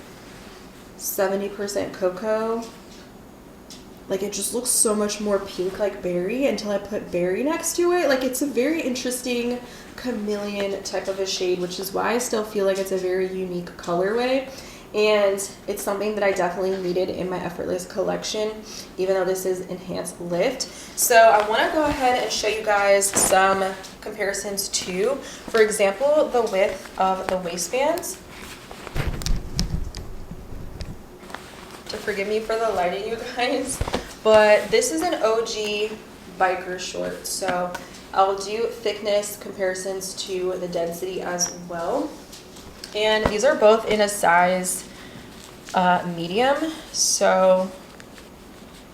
70% cocoa. Like, it just looks so much more pink like berry until I put berry next to it. Like, it's a very interesting chameleon type of a shade, which is why I still feel like it's a very unique colorway. And it's something that I definitely needed in my effortless collection, even though this is Enhanced Lift. So I want to go ahead and show you guys some comparisons too. For example, the width of the waistbands. To forgive me for the lighting, you guys, but this is an OG biker short, so I'll do thickness comparisons to the density as well. And these are both in a size medium, so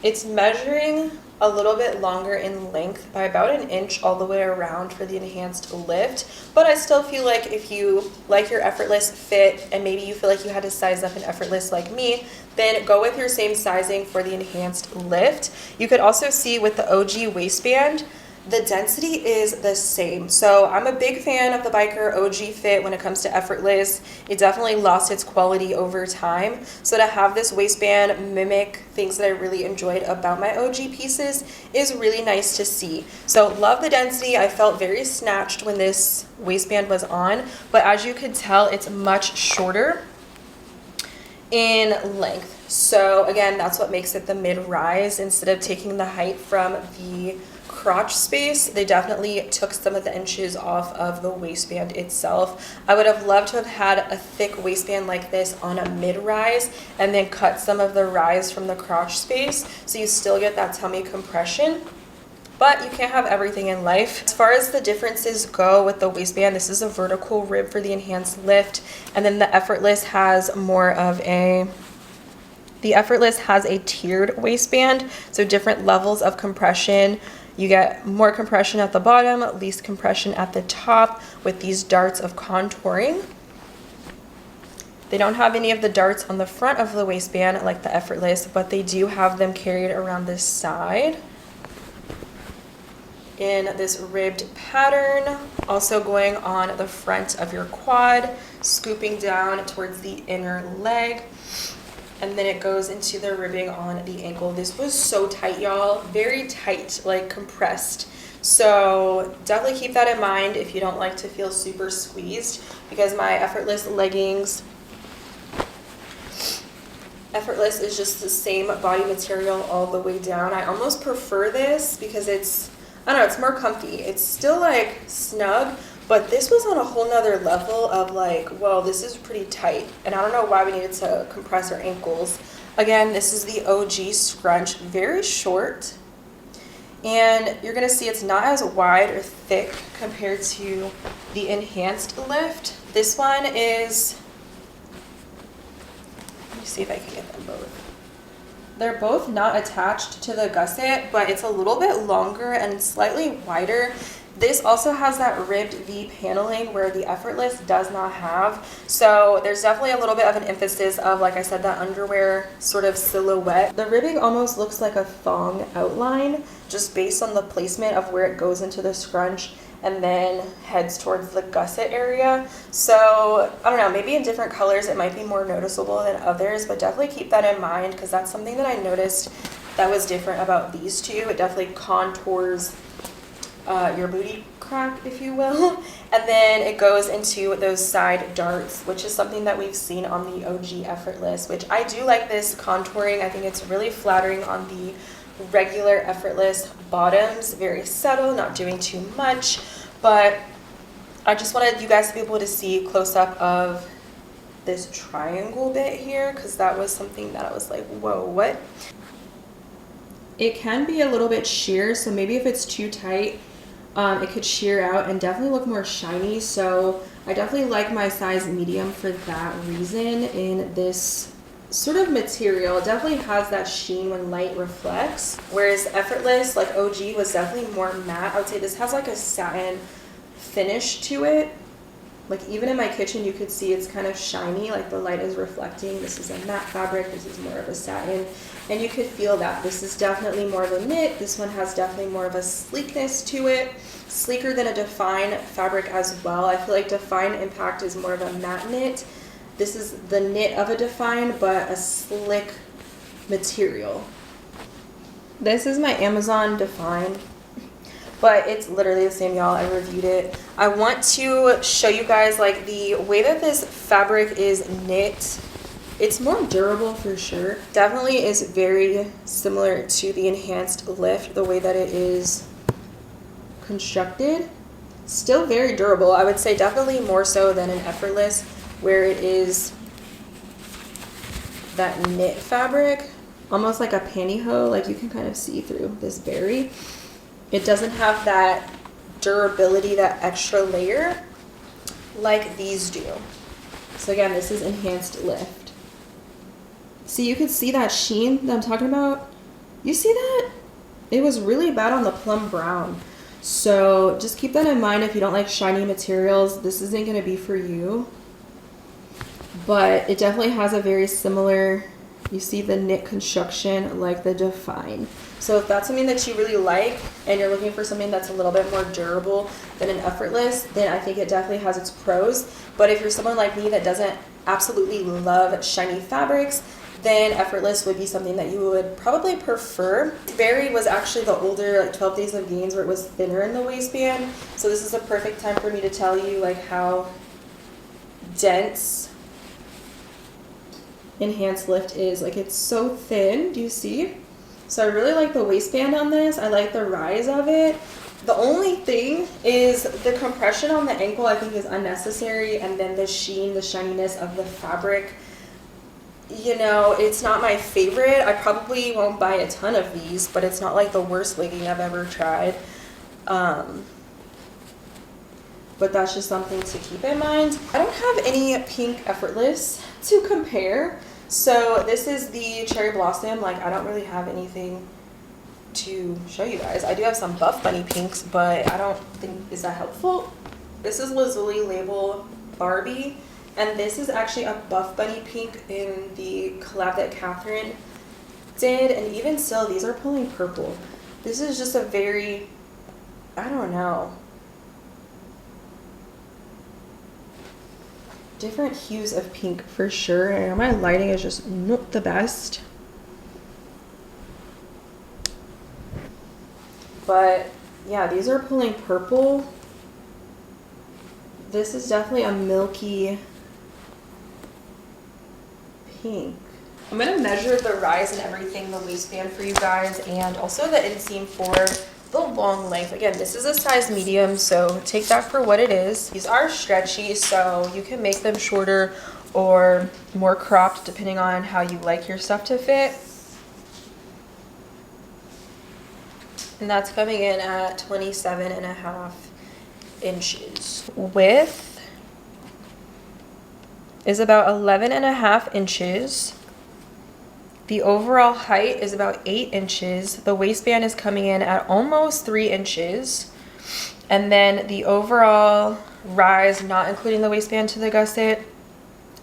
it's measuring a little bit longer in length by about an inch all the way around for the Enhanced Lift. But I still feel like if you like your effortless fit and maybe you feel like you had to size up an effortless like me, then go with your same sizing for the Enhanced Lift. You could also see with the OG waistband, the density is the same. So I'm a big fan of the biker OG fit when it comes to effortless. It definitely lost its quality over time. So to have this waistband mimic things that I really enjoyed about my OG pieces is really nice to see. So love the density. I felt very snatched when this waistband was on, but as you could tell, it's much shorter in length. So again, that's what makes it the mid-rise. Instead of taking the height from the crotch space, they definitely took some of the inches off of the waistband itself. I would have loved to have had a thick waistband like this on a mid-rise and then cut some of the rise from the crotch space so you still get that tummy compression. But you can't have everything in life. As far as the differences go with the waistband, this is a vertical rib for the Enhanced Lift, and then the effortless has more of a tiered waistband, so different levels of compression. You get more compression at the bottom, least compression at the top with these darts of contouring. They don't have any of the darts on the front of the waistband like the effortless, but they do have them carried around this side in this ribbed pattern, also going on the front of your quad, scooping down towards the inner leg, and then it goes into the ribbing on the ankle. This was so tight, y'all, very tight, like compressed. So definitely keep that in mind if you don't like to feel super squeezed, because my effortless leggings, effortless is just the same body material all the way down. I almost prefer this because it's, I don't know, it's more comfy. It's still like snug, but this was on a whole nother level of like, whoa, this is pretty tight. And I don't know why we needed to compress our ankles. Again, this is the OG scrunch, very short. And you're gonna see it's not as wide or thick compared to the Enhanced Lift. This one is, let me see if I can get them both. They're both not attached to the gusset, but it's a little bit longer and slightly wider. This also has that ribbed V paneling where the effortless does not have. So there's definitely a little bit of an emphasis of, like I said, that underwear sort of silhouette. The ribbing almost looks like a thong outline just based on the placement of where it goes into the scrunch and then heads towards the gusset area. So I don't know, maybe in different colors it might be more noticeable than others, but definitely keep that in mind because that's something that I noticed that was different about these two. It definitely contours your booty crack, if you will. And then it goes into those side darts, which is something that we've seen on the OG Effortless, which I do like this contouring. I think it's really flattering on the regular Effortless bottoms. Very subtle, not doing too much, but I just wanted you guys to be able to see close up of this triangle bit here, because that was something that I was like, whoa, what? It can be a little bit sheer, so maybe if it's too tight, it could sheer out and definitely look more shiny. So I definitely like my size medium for that reason in this sort of material. It definitely has that sheen when light reflects, whereas Effortless, like OG, was definitely more matte. I would say this has like a satin finish to it. Like even in my kitchen, you could see it's kind of shiny, like the light is reflecting. This is a matte fabric, this is more of a satin, and you could feel that. This is definitely more of a knit. This one has definitely more of a sleekness to it, sleeker than a Define fabric as well. I feel like Define Impact is more of a matte knit. This is the knit of a Define, but a slick material. This is my Amazon Define, but it's literally the same, y'all. I reviewed it. I want to show you guys like the way that this fabric is knit. It's more durable for sure. Definitely is very similar to the Enhanced Lift, the way that it is constructed. Still very durable. I would say definitely more so than an Effortless, where it is that knit fabric, almost like a pantyhose. Like you can kind of see through this berry. It doesn't have that durability, that extra layer like these do. So again, this is Enhanced Lift. See, you could see that sheen that I'm talking about. You see that? It was really bad on the plum brown. So just keep that in mind. If you don't like shiny materials, this isn't going to be for you. But it definitely has a very similar, you see the knit construction like the Define. So if that's something that you really like and you're looking for something that's a little bit more durable than an Effortless, then I think it definitely has its pros. But if you're someone like me that doesn't absolutely love shiny fabrics, then Effortless would be something that you would probably prefer. Berry was actually the older, like 12 Days of Gains, where it was thinner in the waistband. So this is a perfect time for me to tell you like how dense Enhanced Lift is. Like it's so thin, do you see? So I really like the waistband on this. I like the rise of it. The only thing is the compression on the ankle I think is unnecessary, and then the sheen, the shininess of the fabric, you know, it's not my favorite. I probably won't buy a ton of these, but it's not like the worst legging I've ever tried. But that's just something to keep in mind. I don't have any pink Effortless to compare. So this is the Cherry Blossom. Like I don't really have anything to show you guys. I do have some Buff Bunny pinks, but I don't think, is that helpful? This is Lazuli Label Barbie, and this is actually a Buff Bunny pink in the collab that Catherine did, and even still, these are pulling purple. This is just a very, I don't know, different hues of pink for sure. And my lighting is just not the best, but yeah, these are pulling purple. This is definitely a milky pink. I'm gonna measure the rise and everything, the waistband for you guys, and also the inseam for the long length. Again, this is a size medium, so take that for what it is. These are stretchy, so you can make them shorter or more cropped depending on how you like your stuff to fit. And that's coming in at 27.5 inches. Width is about 11.5 inches. The overall height is about 8 inches. The waistband is coming in at almost 3 inches. And then the overall rise, not including the waistband to the gusset,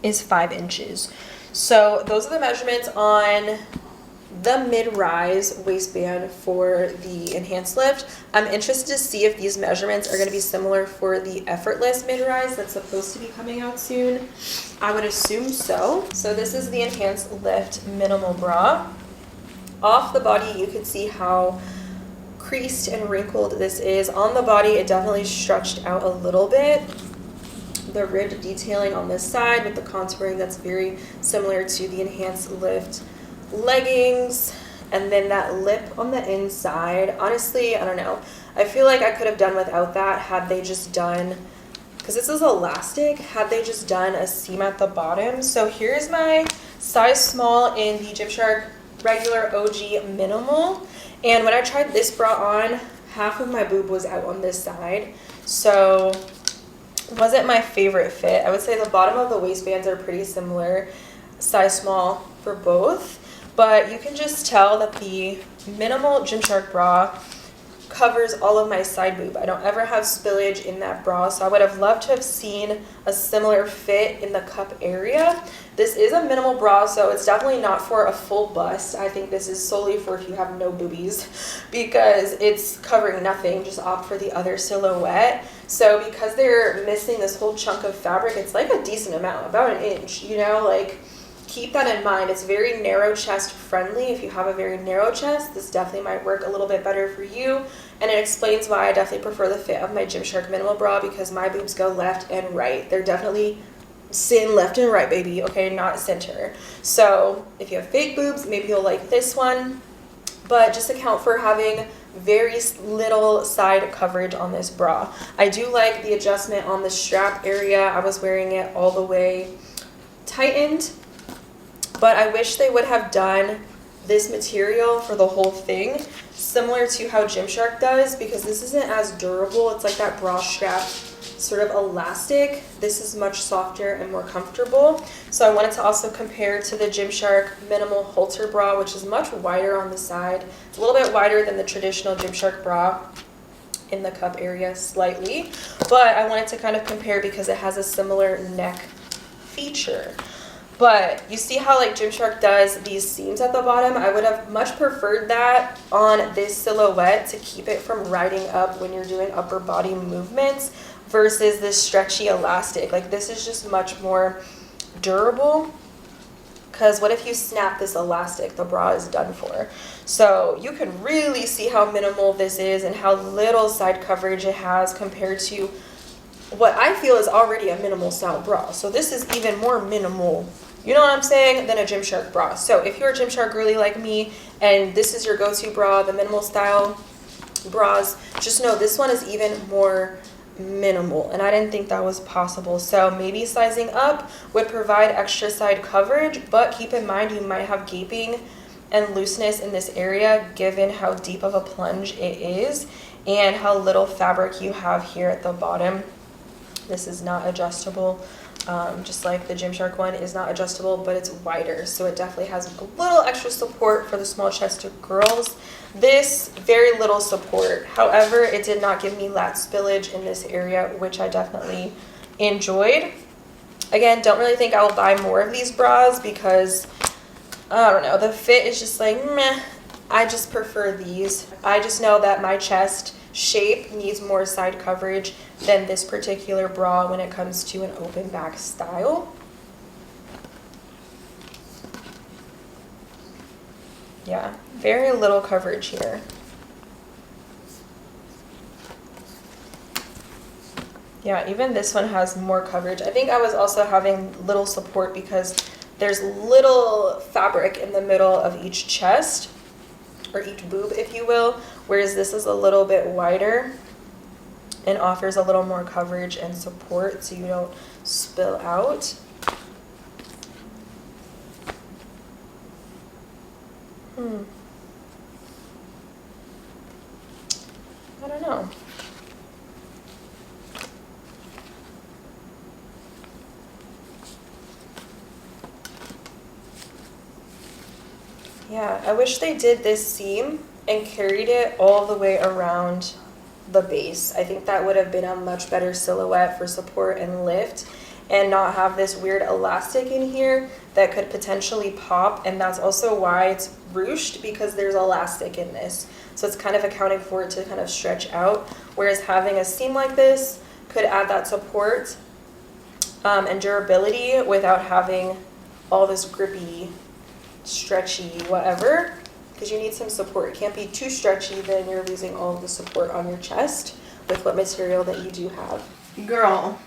is 5 inches. So those are the measurements on the mid-rise waistband for the Enhanced Lift. I'm interested to see if these measurements are going to be similar for the Effortless mid-rise that's supposed to be coming out soon. I would assume so. So this is the Enhanced Lift Minimal Bra. Off the body, you can see how creased and wrinkled this is. On the body, it definitely stretched out a little bit. The ribbed detailing on this side with the contouring, that's very similar to the EnhancedLift leggings. And then that lip on the inside, honestly, I don't know. I feel like I could have done without that had they just done, because this is elastic, had they just done a seam at the bottom. So here's my size small in the Gymshark regular OG minimal. And when I tried this bra on, half of my boob was out on this side. So it wasn't my favorite fit. I would say the bottom of the waistbands are pretty similar, size small for both. But you can just tell that the minimal Gymshark bra covers all of my side boob. I don't ever have spillage in that bra, so I would have loved to have seen a similar fit in the cup area. This is a minimal bra, so it's definitely not for a full bust. I think this is solely for if you have no boobies, because it's covering nothing. Just opt for the other silhouette. So because they're missing this whole chunk of fabric, it's like a decent amount, about an inch, you know, like keep that in mind. It's very narrow chest friendly. If you have a very narrow chest, this definitely might work a little bit better for you. And it explains why I definitely prefer the fit of my Gymshark minimal bra, because my boobs go left and right. They're definitely sitting left and right, baby, okay, not center. So if you have fake boobs, maybe you'll like this one, but just account for having very little side coverage on this bra. I do like the adjustment on the strap area. I was wearing it all the way tightened, but I wish they would have done this material for the whole thing, similar to how Gymshark does, because this isn't as durable. It's like that bra strap sort of elastic. This is much softer and more comfortable. So I wanted to also compare to the Gymshark minimal halter bra, which is much wider on the side. It's a little bit wider than the traditional Gymshark bra in the cup area slightly, but I wanted to kind of compare because it has a similar neck feature. But you see how like Gymshark does these seams at the bottom? I would have much preferred that on this silhouette to keep it from riding up when you're doing upper body movements versus this stretchy elastic. Like this is just much more durable, because what if you snap this elastic? The bra is done for. So you can really see how minimal this is and how little side coverage it has compared to what I feel is already a minimal style bra. So this is even more minimal, you know what I'm saying, than a Gymshark bra. So if you're a Gymshark girly like me and this is your go-to bra, the minimal style bras, just know this one is even more minimal, and I didn't think that was possible. So maybe sizing up would provide extra side coverage, but keep in mind you might have gaping and looseness in this area given how deep of a plunge it is and how little fabric you have here at the bottom. This is not adjustable, just like the Gymshark one is not adjustable, but it's wider, so it definitely has a little extra support for the small chested girls. This, very little support. However, it did not give me lat spillage in this area, which I definitely enjoyed. Again, don't really think I will buy more of these bras because, I don't know, the fit is just like, meh. I just prefer these. I just know that my chest shape needs more side coverage than this particular bra when it comes to an open back style. Yeah, very little coverage here. Yeah, even this one has more coverage. I think I was also having little support because there's little fabric in the middle of each chest, or each boob, if you will, whereas this is a little bit wider and offers a little more coverage and support so you don't spill out. I don't know. Yeah, I wish they did this seam and carried it all the way around the base. I think that would have been a much better silhouette for support and lift, and not have this weird elastic in here that could potentially pop. And that's also why it's ruched, because there's elastic in this. So it's kind of accounting for it to kind of stretch out. Whereas having a seam like this could add that support and durability without having all this grippy, stretchy, whatever. because you need some support. It can't be too stretchy, then you're losing all of the support on your chest with what material that you do have. Girl,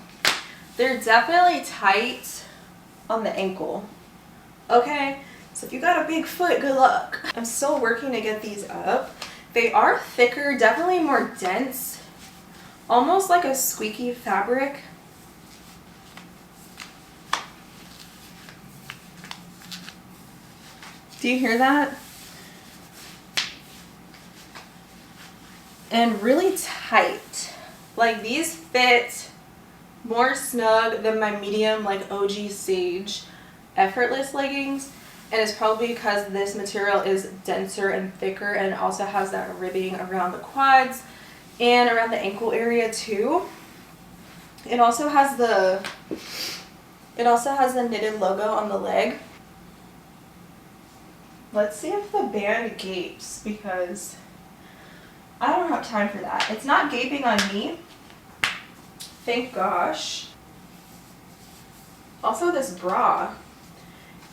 they're definitely tight on the ankle. Okay, so if you got a big foot, good luck. I'm still working to get these up. They are thicker, definitely more dense, almost like a squeaky fabric. Do you hear that? And really tight. Like, these fit more snug than my medium, like OG Sage effortless leggings. And it's probably because this material is denser and thicker, and it also has that ribbing around the quads and around the ankle area too. It also has the knitted logo on the leg. Let's see if the band gapes, because I don't have time for that. It's not gaping on me. Thank gosh. Also, this bra,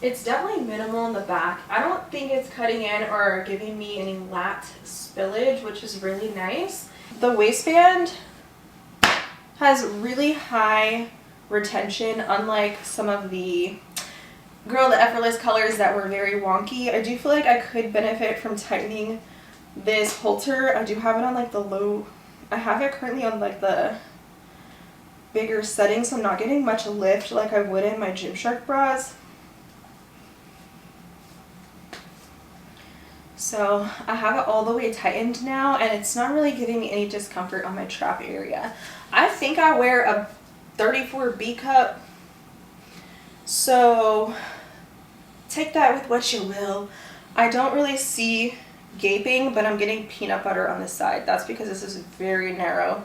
it's definitely minimal in the back. I don't think it's cutting in or giving me any lat spillage, which is really nice. The waistband has really high retention, unlike some of the effortless colors that were very wonky. I do feel like I could benefit from tightening this halter. I do have it on like the low, I have it currently on like the bigger setting, so I'm not getting much lift like I would in my Gymshark bras. So I have it all the way tightened now, and it's not really giving me any discomfort on my trap area. I think I wear a 34 B cup, so take that with what you will. I don't really see gaping, but I'm getting peanut butter on the side. That's because this is very narrow.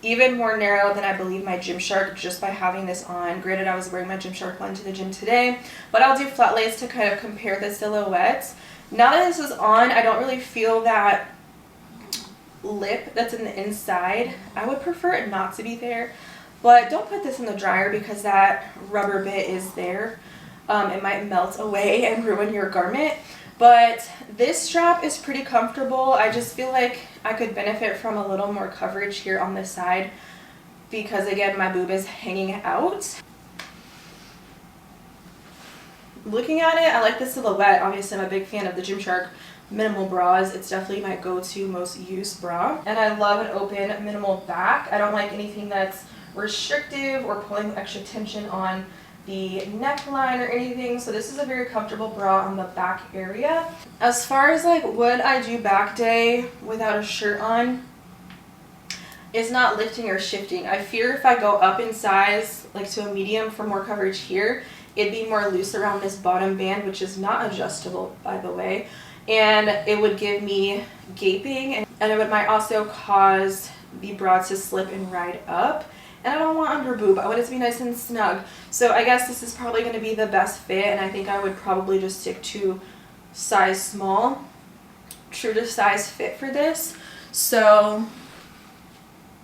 Even more narrow than I believe my Gymshark, just by having this on. Granted, I was wearing my Gymshark one to the gym today, but I'll do flat lays to kind of compare the silhouettes. Now that this is on, I don't really feel that lip that's in the inside. I would prefer it not to be there, but don't put this in the dryer because that rubber bit is there. It might melt away and ruin your garment, but this strap is pretty comfortable. I just feel like I could benefit from a little more coverage here on this side because, again, my boob is hanging out. Looking at it, I like the silhouette. Obviously, I'm a big fan of the Gymshark minimal bras. It's definitely my go-to most used bra, and I love an open minimal back. I don't like anything that's restrictive or pulling extra tension on the neckline or anything, so this is a very comfortable bra on the back area. As far as like would I do back day without a shirt on, it's not lifting or shifting. I fear if I go up in size like to a medium for more coverage here, it'd be more loose around this bottom band, which is not adjustable, by the way, and it would give me gaping, and it might also cause the bra to slip and ride up. And I don't want under boob. I want it to be nice and snug. So I guess this is probably going to be the best fit, and I think I would probably just stick to size small, true to size fit for this. So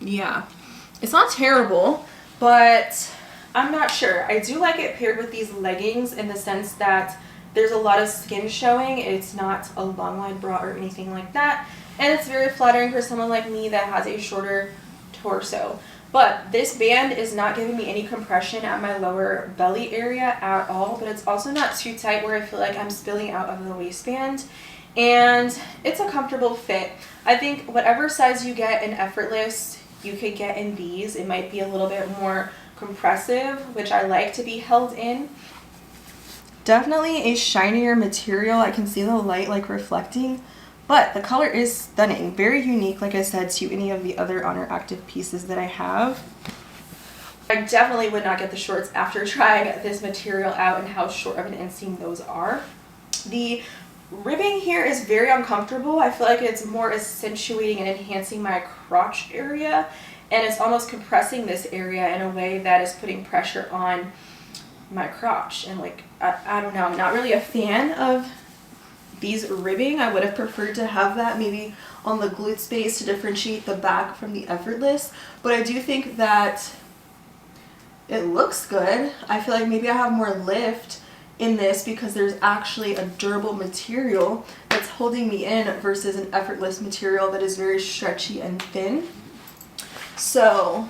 yeah, it's not terrible, but I'm not sure. I do like it paired with these leggings in the sense that there's a lot of skin showing. It's not a long line bra or anything like that, and it's very flattering for someone like me that has a shorter torso. But this band is not giving me any compression at my lower belly area at all, but it's also not too tight where I feel like I'm spilling out of the waistband, and it's a comfortable fit. I think whatever size you get in effortless, you could get in these. It might be a little bit more compressive, which I like to be held in. Definitely a shinier material. I can see the light like reflecting, but the color is stunning. Very unique, like I said, to any of the other Oner Active pieces that I have. I definitely would not get the shorts after trying this material out and how short of an inseam those are. The ribbing here is very uncomfortable. I feel like it's more accentuating and enhancing my crotch area, and it's almost compressing this area in a way that is putting pressure on my crotch. And like, I don't know, I'm not really a fan of these ribbing. I would have preferred to have that maybe on the glute space to differentiate the back from the effortless, but I do think that it looks good. I feel like maybe I have more lift in this because there's actually a durable material that's holding me in versus an effortless material that is very stretchy and thin. So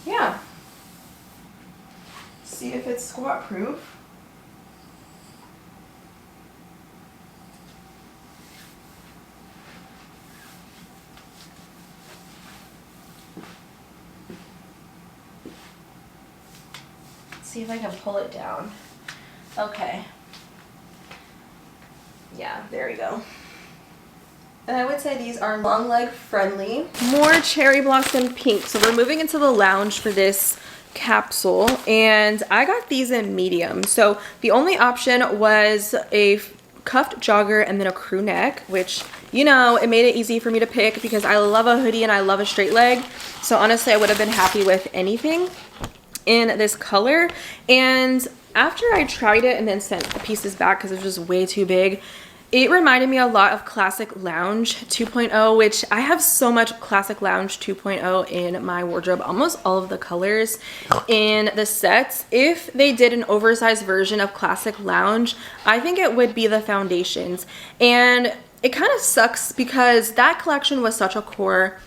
yeah, see if it's squat proof. See if I can pull it down. Okay. Yeah, there we go. And I would say these are long leg friendly. More cherry blossom pink. So we're moving into the lounge for this capsule, and I got these in medium. So the only option was a cuffed jogger and then a crew neck, which, you know, it made it easy for me to pick because I love a hoodie and I love a straight leg. So honestly, I would have been happy with anything in this color. And after I tried it and then sent the pieces back because it was just way too big, it reminded me a lot of Classic Lounge 2.0, which I have so much Classic Lounge 2.0 in my wardrobe, almost all of the colors in the sets. If they did an oversized version of Classic Lounge, I think it would be the foundations. And it kind of sucks because that collection was such a core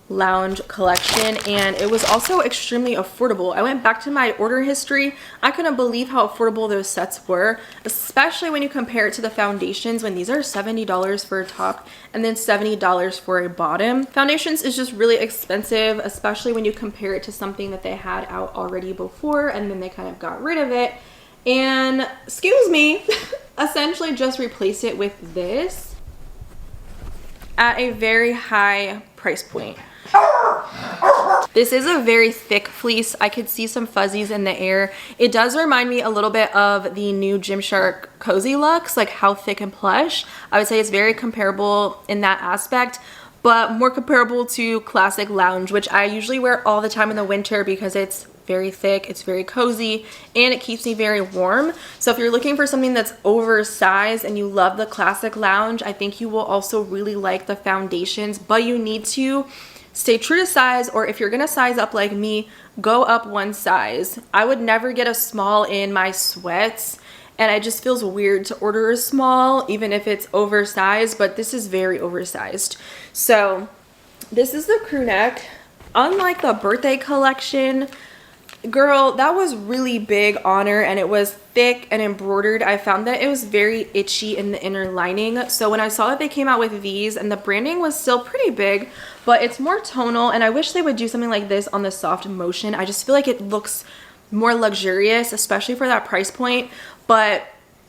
lounge collection, and it was also extremely affordable. I went back to my order history. I couldn't believe how affordable those sets were, especially when you compare it to the foundations, when these are $70 for a top and then $70 for a bottom. Foundations is just really expensive, especially when you compare it to something that they had out already before and then they kind of got rid of it and, excuse me, essentially just replace it with this at a very high price point. This is a very thick fleece. I could see some fuzzies in the air. It does remind me a little bit of the new Gymshark Cozy Luxe, like how thick and plush. I would say it's very comparable in that aspect, but more comparable to Classic Lounge, which I usually wear all the time in the winter because it's very thick, it's very cozy, and it keeps me very warm. So if you're looking for something that's oversized and you love the Classic Lounge, I think you will also really like the foundations, but you need to stay true to size, or if you're gonna size up like me, go up one size. I would never get a small in my sweats, and it just feels weird to order a small, even if it's oversized, but this is very oversized. So this is the crew neck. Unlike the birthday collection, girl, that was really big Oner, and it was thick and embroidered. I found that it was very itchy in the inner lining. So when I saw that they came out with these, and the branding was still pretty big, but it's more tonal, and I wish they would do something like this on the SoftMotion. I just feel like it looks more luxurious, especially for that price point. But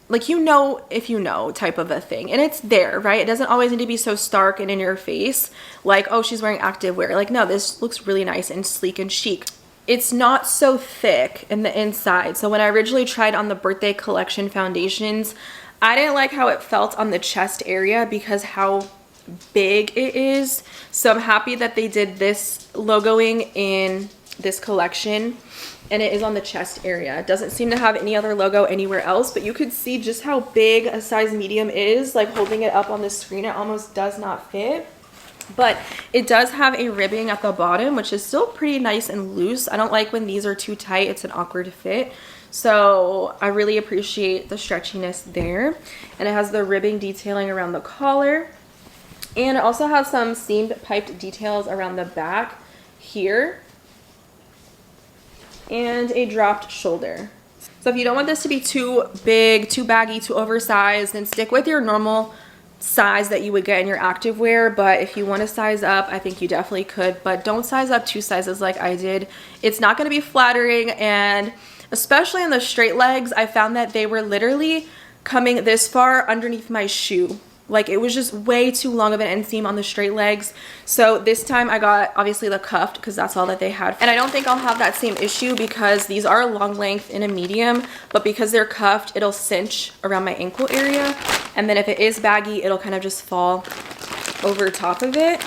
like, you know, if you know type of a thing, and it's there, right? It doesn't always need to be so stark and in your face, like, oh, she's wearing activewear. Like, no, this looks really nice and sleek and chic. It's not so thick in the inside. So when I originally tried on the birthday collection foundations, I didn't like how it felt on the chest area because how big it is. So I'm happy that they did this logoing in this collection, and it is on the chest area. It doesn't seem to have any other logo anywhere else, but you could see just how big a size medium is. Like, holding it up on the screen, it almost does not fit. But it does have a ribbing at the bottom, which is still pretty nice and loose. I don't like when these are too tight. It's an awkward fit. So I really appreciate the stretchiness there. And it has the ribbing detailing around the collar. And it also has some seamed piped details around the back here. And a dropped shoulder. So if you don't want this to be too big, too baggy, too oversized, then stick with your normal size that you would get in your activewear. But if you want to size up, I think you definitely could, but don't size up 2 sizes like I did. It's not going to be flattering, and especially in the straight legs, I found that they were literally coming this far underneath my shoe. Like, it was just way too long of an inseam on the straight legs. So this time I got obviously the cuffed because that's all that they had. And I don't think I'll have that same issue because these are long length in a medium, but because they're cuffed, it'll cinch around my ankle area. And then if it is baggy, it'll kind of just fall over top of it.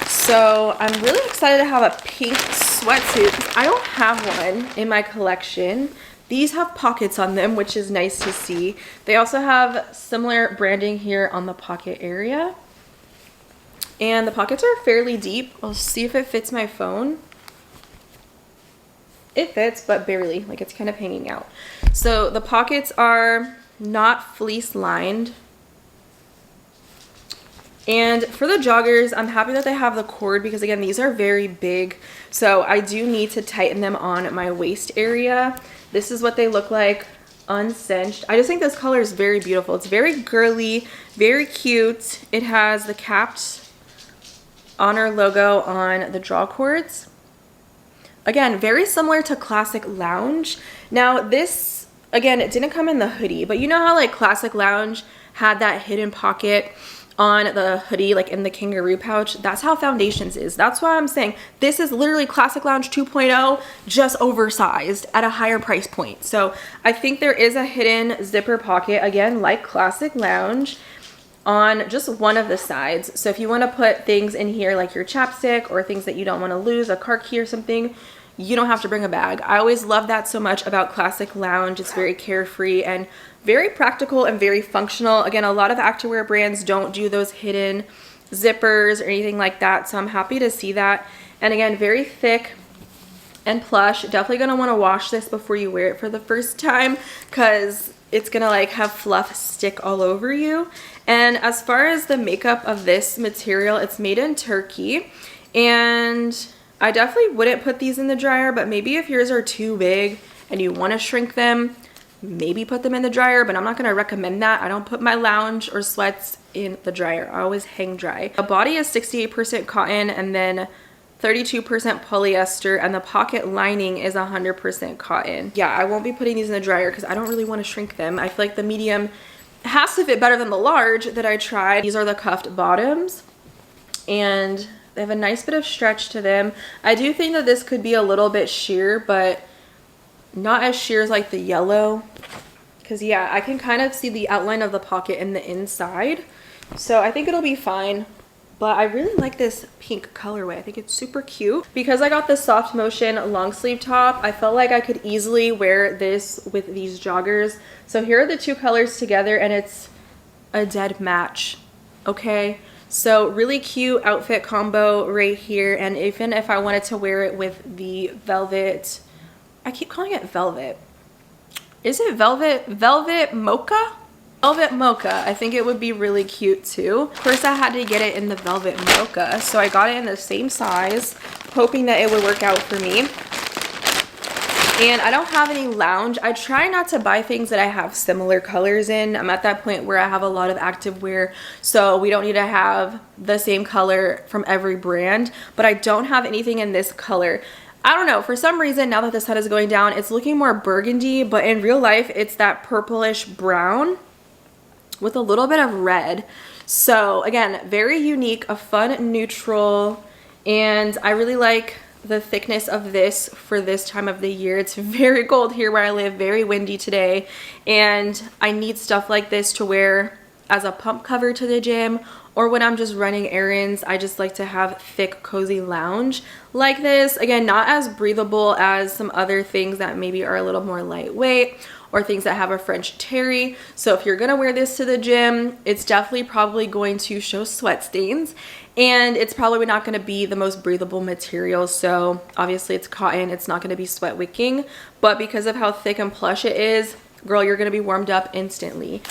So I'm really excited to have a pink sweatsuit because I don't have one in my collection. These have pockets on them, which is nice to see. They also have similar branding here on the pocket area. And the pockets are fairly deep. I'll see if it fits my phone. It fits, but barely, like it's kind of hanging out. So the pockets are not fleece lined. And for the joggers, I'm happy that they have the cord because again, these are very big. So I do need to tighten them on my waist area. This is what they look like uncinched. I just think this color is very beautiful. It's very girly, very cute. It has the capped Oner logo on the draw cords. Again, very similar to Classic Lounge. Now this, again, it didn't come in the hoodie, but you know how like Classic Lounge had that hidden pocket on the hoodie, like in the kangaroo pouch? That's how Foundations is. That's why I'm saying this is literally Classic Lounge 2.0, just oversized at a higher price point. So I think there is a hidden zipper pocket, again, like Classic Lounge, on just one of the sides. So if you want to put things in here like your chapstick or things that you don't want to lose, a car key or something, you don't have to bring a bag. I always love that so much about Classic Lounge. It's very carefree and very practical and very functional. Again, a lot of activewear brands don't do those hidden zippers or anything like that, so I'm happy to see that. And again, very thick and plush. Definitely gonna want to wash this before you wear it for the first time because it's gonna like have fluff stick all over you. And as far as the makeup of this material, it's made in Turkey, and I definitely wouldn't put these in the dryer, but maybe if yours are too big and you want to shrink them, maybe put them in the dryer, but I'm not going to recommend that. I don't put my lounge or sweats in the dryer. I always hang dry. The body is 68% cotton and then 32% polyester, and the pocket lining is 100% cotton. Yeah, I won't be putting these in the dryer because I don't really want to shrink them. I feel like the medium has to fit better than the large that I tried. These are the cuffed bottoms, and they have a nice bit of stretch to them. I do think that this could be a little bit sheer, but not as sheer as like the yellow, because yeah, I can kind of see the outline of the pocket in the inside, so I think it'll be fine. But I really like this pink colorway. I think it's super cute. Because I got the SoftMotion long sleeve top, I felt like I could easily wear this with these joggers. So here are the two colors together, and it's a dead match, okay? So really cute outfit combo right here. And even if I wanted to wear it with the velvet, I keep calling it velvet. Is it velvet? Velvet mocha? Velvet mocha. I think it would be really cute too. Of course, I had to get it in the velvet mocha, so I got it in the same size, hoping that it would work out for me. And I don't have any lounge. I try not to buy things that I have similar colors in. I'm at that point where I have a lot of activewear, so we don't need to have the same color from every brand, but I don't have anything in this color. I don't know, for some reason, now that the sun is going down, it's looking more burgundy, but in real life, it's that purplish brown with a little bit of red. So again, very unique, a fun neutral, and I really like the thickness of this for this time of the year. It's very cold here where I live, very windy today, and I need stuff like this to wear as a pump cover to the gym, or when I'm just running errands. I just like to have thick, cozy lounge like this. Again, not as breathable as some other things that maybe are a little more lightweight, or things that have a French terry. So if you're gonna wear this to the gym, it's definitely probably going to show sweat stains, and it's probably not gonna be the most breathable material. So obviously it's cotton, it's not gonna be sweat wicking, but because of how thick and plush it is, girl, you're gonna be warmed up instantly.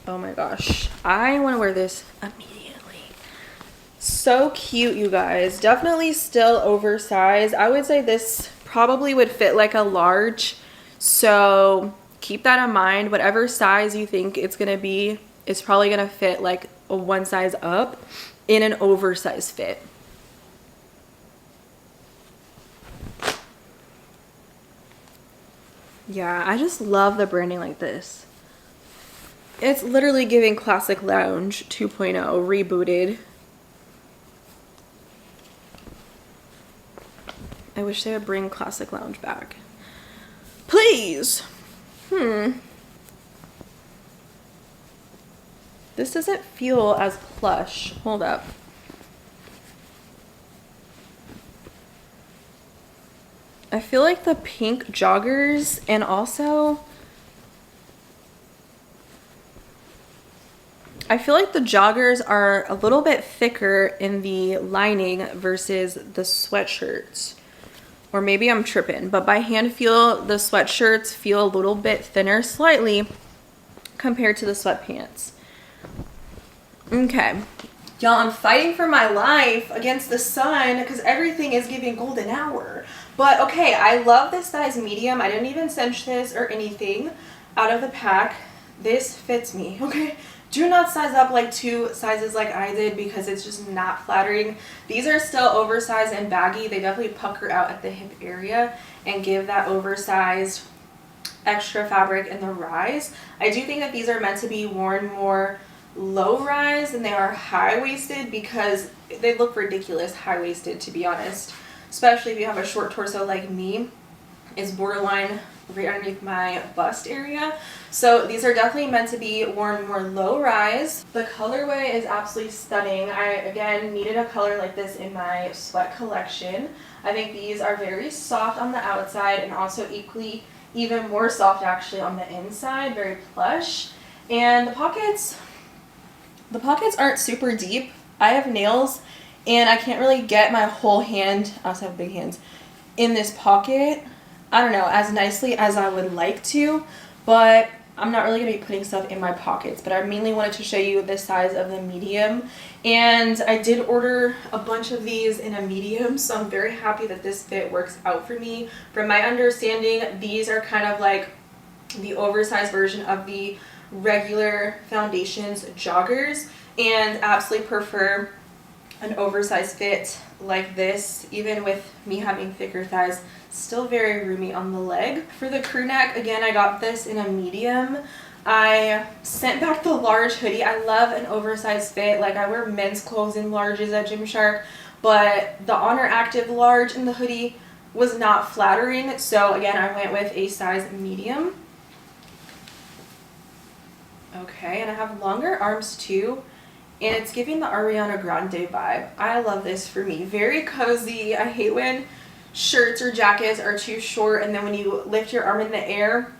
Oh my gosh, I wanna wear this immediately. So cute, you guys. Definitely still oversized. I would say this probably would fit like a large. So keep that in mind. Whatever size you think it's gonna be, it's probably gonna fit like a one size up in an oversized fit. Yeah, I just love the branding like this. It's literally giving Classic Lounge 2.0 rebooted. I wish they would bring Classic Lounge back. Please. This doesn't feel as plush. Hold up. I feel like the pink joggers, and also I feel like the joggers are a little bit thicker in the lining versus the sweatshirts. Or maybe I'm tripping, but by hand feel, the sweatshirts feel a little bit thinner slightly compared to the sweatpants. Okay. Y'all, I'm fighting for my life against the sun because everything is giving golden hour. But okay, I love this size medium. I didn't even cinch this or anything out of the pack. This fits me, okay? Do not size up like 2 sizes like I did because it's just not flattering. These are still oversized and baggy. They definitely pucker out at the hip area and give that oversized extra fabric in the rise. I do think that these are meant to be worn more low rise than they are high-waisted because they look ridiculous high-waisted, to be honest, especially if you have a short torso like me. It's borderline right underneath my bust area. So these are definitely meant to be worn more low rise. The colorway is absolutely stunning. I again needed a color like this in my sweat collection. I think these are very soft on the outside and also even more soft actually on the inside, very plush. And the pockets aren't super deep. I have nails and I can't really get my whole hand, I also have big hands, in this pocket, I don't know, as nicely as I would like to, but I'm not really going to be putting stuff in my pockets. But I mainly wanted to show you the size of the medium, and I did order a bunch of these in a medium, so I'm very happy that this fit works out for me. From my understanding, these are kind of like the oversized version of the regular Foundations joggers, and absolutely prefer an oversized fit like this. Even with me having thicker thighs, still very roomy on the leg. For the crew neck, again, I got this in a medium. I sent back the large hoodie. I love an oversized fit. Like, I wear men's clothes in larges at Gymshark, but the Oner Active large in the hoodie was not flattering, so again I went with a size medium. Okay, and I have longer arms too, and it's giving the Ariana Grande vibe. I love this for me. Very cozy. I hate when shirts or jackets are too short and then when you lift your arm in the air,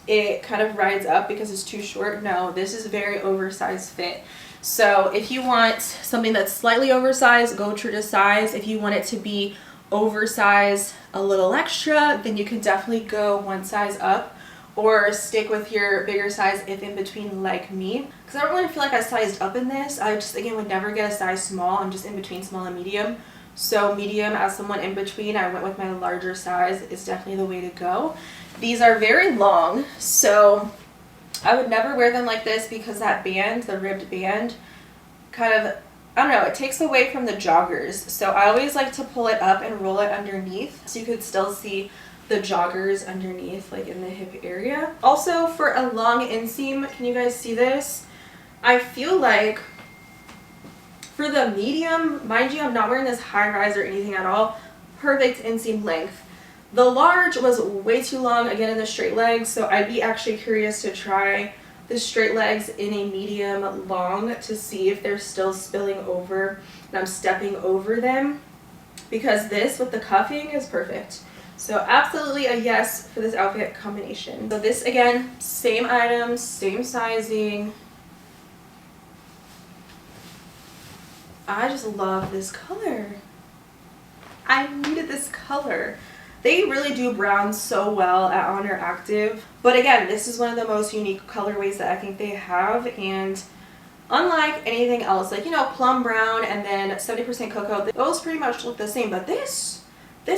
it kind of rides up because it's too short. No, this is a very oversized fit. So if you want something that's slightly oversized, go true to size. If you want it to be oversized a little extra, then you can definitely go one size up, or stick with your bigger size if in between like me, because I don't really feel like I sized up in this. I just, again, would never get a size small. I'm just in between small and medium. So medium, as someone in between, I went with my larger size. Is definitely the way to go. These are very long, so I would never wear them like this because that band, the ribbed band, kind of, I don't know, it takes away from the joggers. So I always like to pull it up and roll it underneath so you could still see the joggers underneath, like in the hip area. Also, for a long inseam, can you guys see this? I feel like for the medium, mind you, I'm not wearing this high rise or anything at all, perfect inseam length. The large was way too long, again, in the straight legs, so I'd be actually curious to try the straight legs in a medium long to see if they're still spilling over and I'm stepping over them, because this with the cuffing is perfect. So absolutely a yes for this outfit combination. So this, again, same items, same sizing. I just love this color. I needed this color. They really do brown so well at Oner Active. But again, this is one of the most unique colorways that I think they have. And unlike anything else, like, you know, plum brown and then 70% cocoa, those pretty much look the same. But this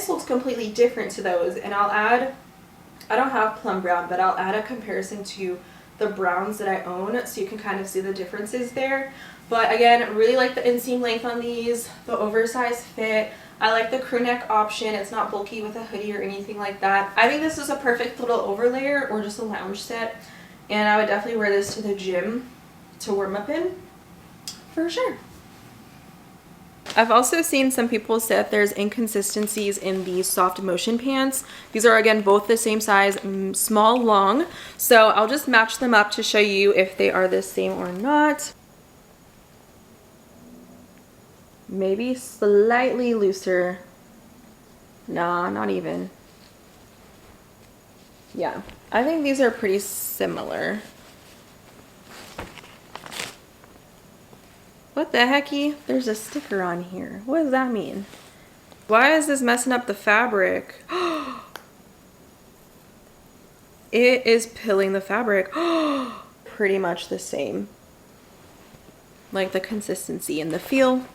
looks completely different to those. And I'll add, I don't have plum brown, but I'll add a comparison to the browns that I own so you can kind of see the differences there. But again, really like the inseam length on these, the oversized fit. I like the crew neck option. It's not bulky with a hoodie or anything like that. I think this is a perfect little overlayer or just a lounge set. And I would definitely wear this to the gym to warm up in, for sure. I've also seen some people say that there's inconsistencies in the SoftMotion pants. These are, again, both the same size, small, long. So I'll just match them up to show you if they are the same or not. Maybe slightly looser. Nah, not even. Yeah, I think these are pretty similar. What the hecky? There's a sticker on here. What does that mean? Why is this messing up the fabric? It is pilling the fabric. Pretty much the same. like the consistency and the feel,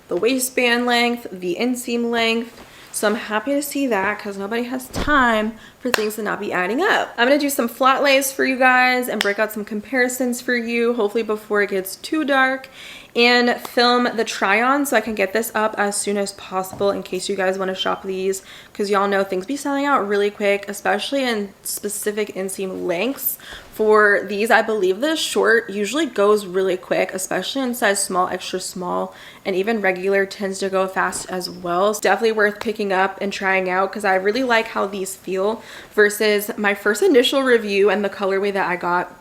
the waistband length, the inseam length. So I'm happy to see that because nobody has time for things to not be adding up. I'm gonna do some flat lays for you guys and break out some comparisons for you, hopefully before it gets too dark, and film the try on so I can get this up as soon as possible in case you guys want to shop these, because y'all know things be selling out really quick, especially in specific inseam lengths. For these, I believe the short usually goes really quick, especially in size small, extra small, and even regular tends to go fast as well. It's definitely worth picking up and trying out because I really like how these feel versus my first initial review and the colorway that I got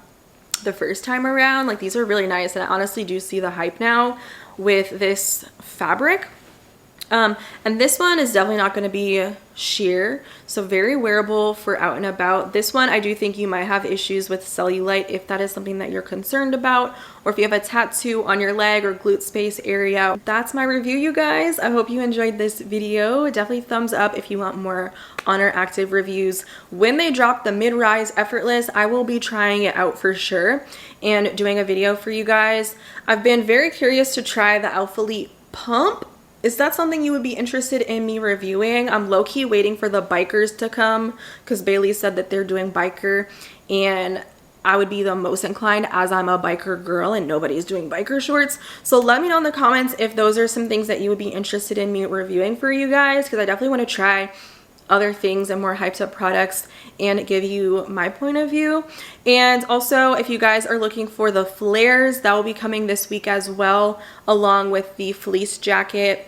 the first time around. Like, these are really nice, and I honestly do see the hype now with this fabric. And this one is definitely not going to be sheer, so very wearable for out and about. This one, I do think you might have issues with cellulite if that is something that you're concerned about, or if you have a tattoo on your leg or glute space area. That's my review, you guys. I hope you enjoyed this video. Definitely thumbs up if you want more Oner active reviews. When they drop the mid-rise effortless, I will be trying it out for sure and doing a video for you guys. I've been very curious to try the Alpha Elite pump. Is that something you would be interested in me reviewing? I'm low-key waiting for the bikers to come because Bailey said that they're doing biker, and I would be the most inclined as I'm a biker girl and nobody's doing biker shorts. So let me know in the comments if those are some things that you would be interested in me reviewing for you guys, because I definitely want to try other things and more hyped up products and give you my point of view. And also, if you guys are looking for the flares, that will be coming this week as well, along with the fleece jacket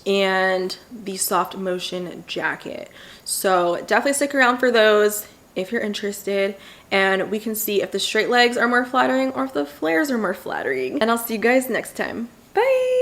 and the SoftMotion jacket. So definitely stick around for those if you're interested, and we can see if the straight legs are more flattering or if the flares are more flattering. And I'll see you guys next time. Bye!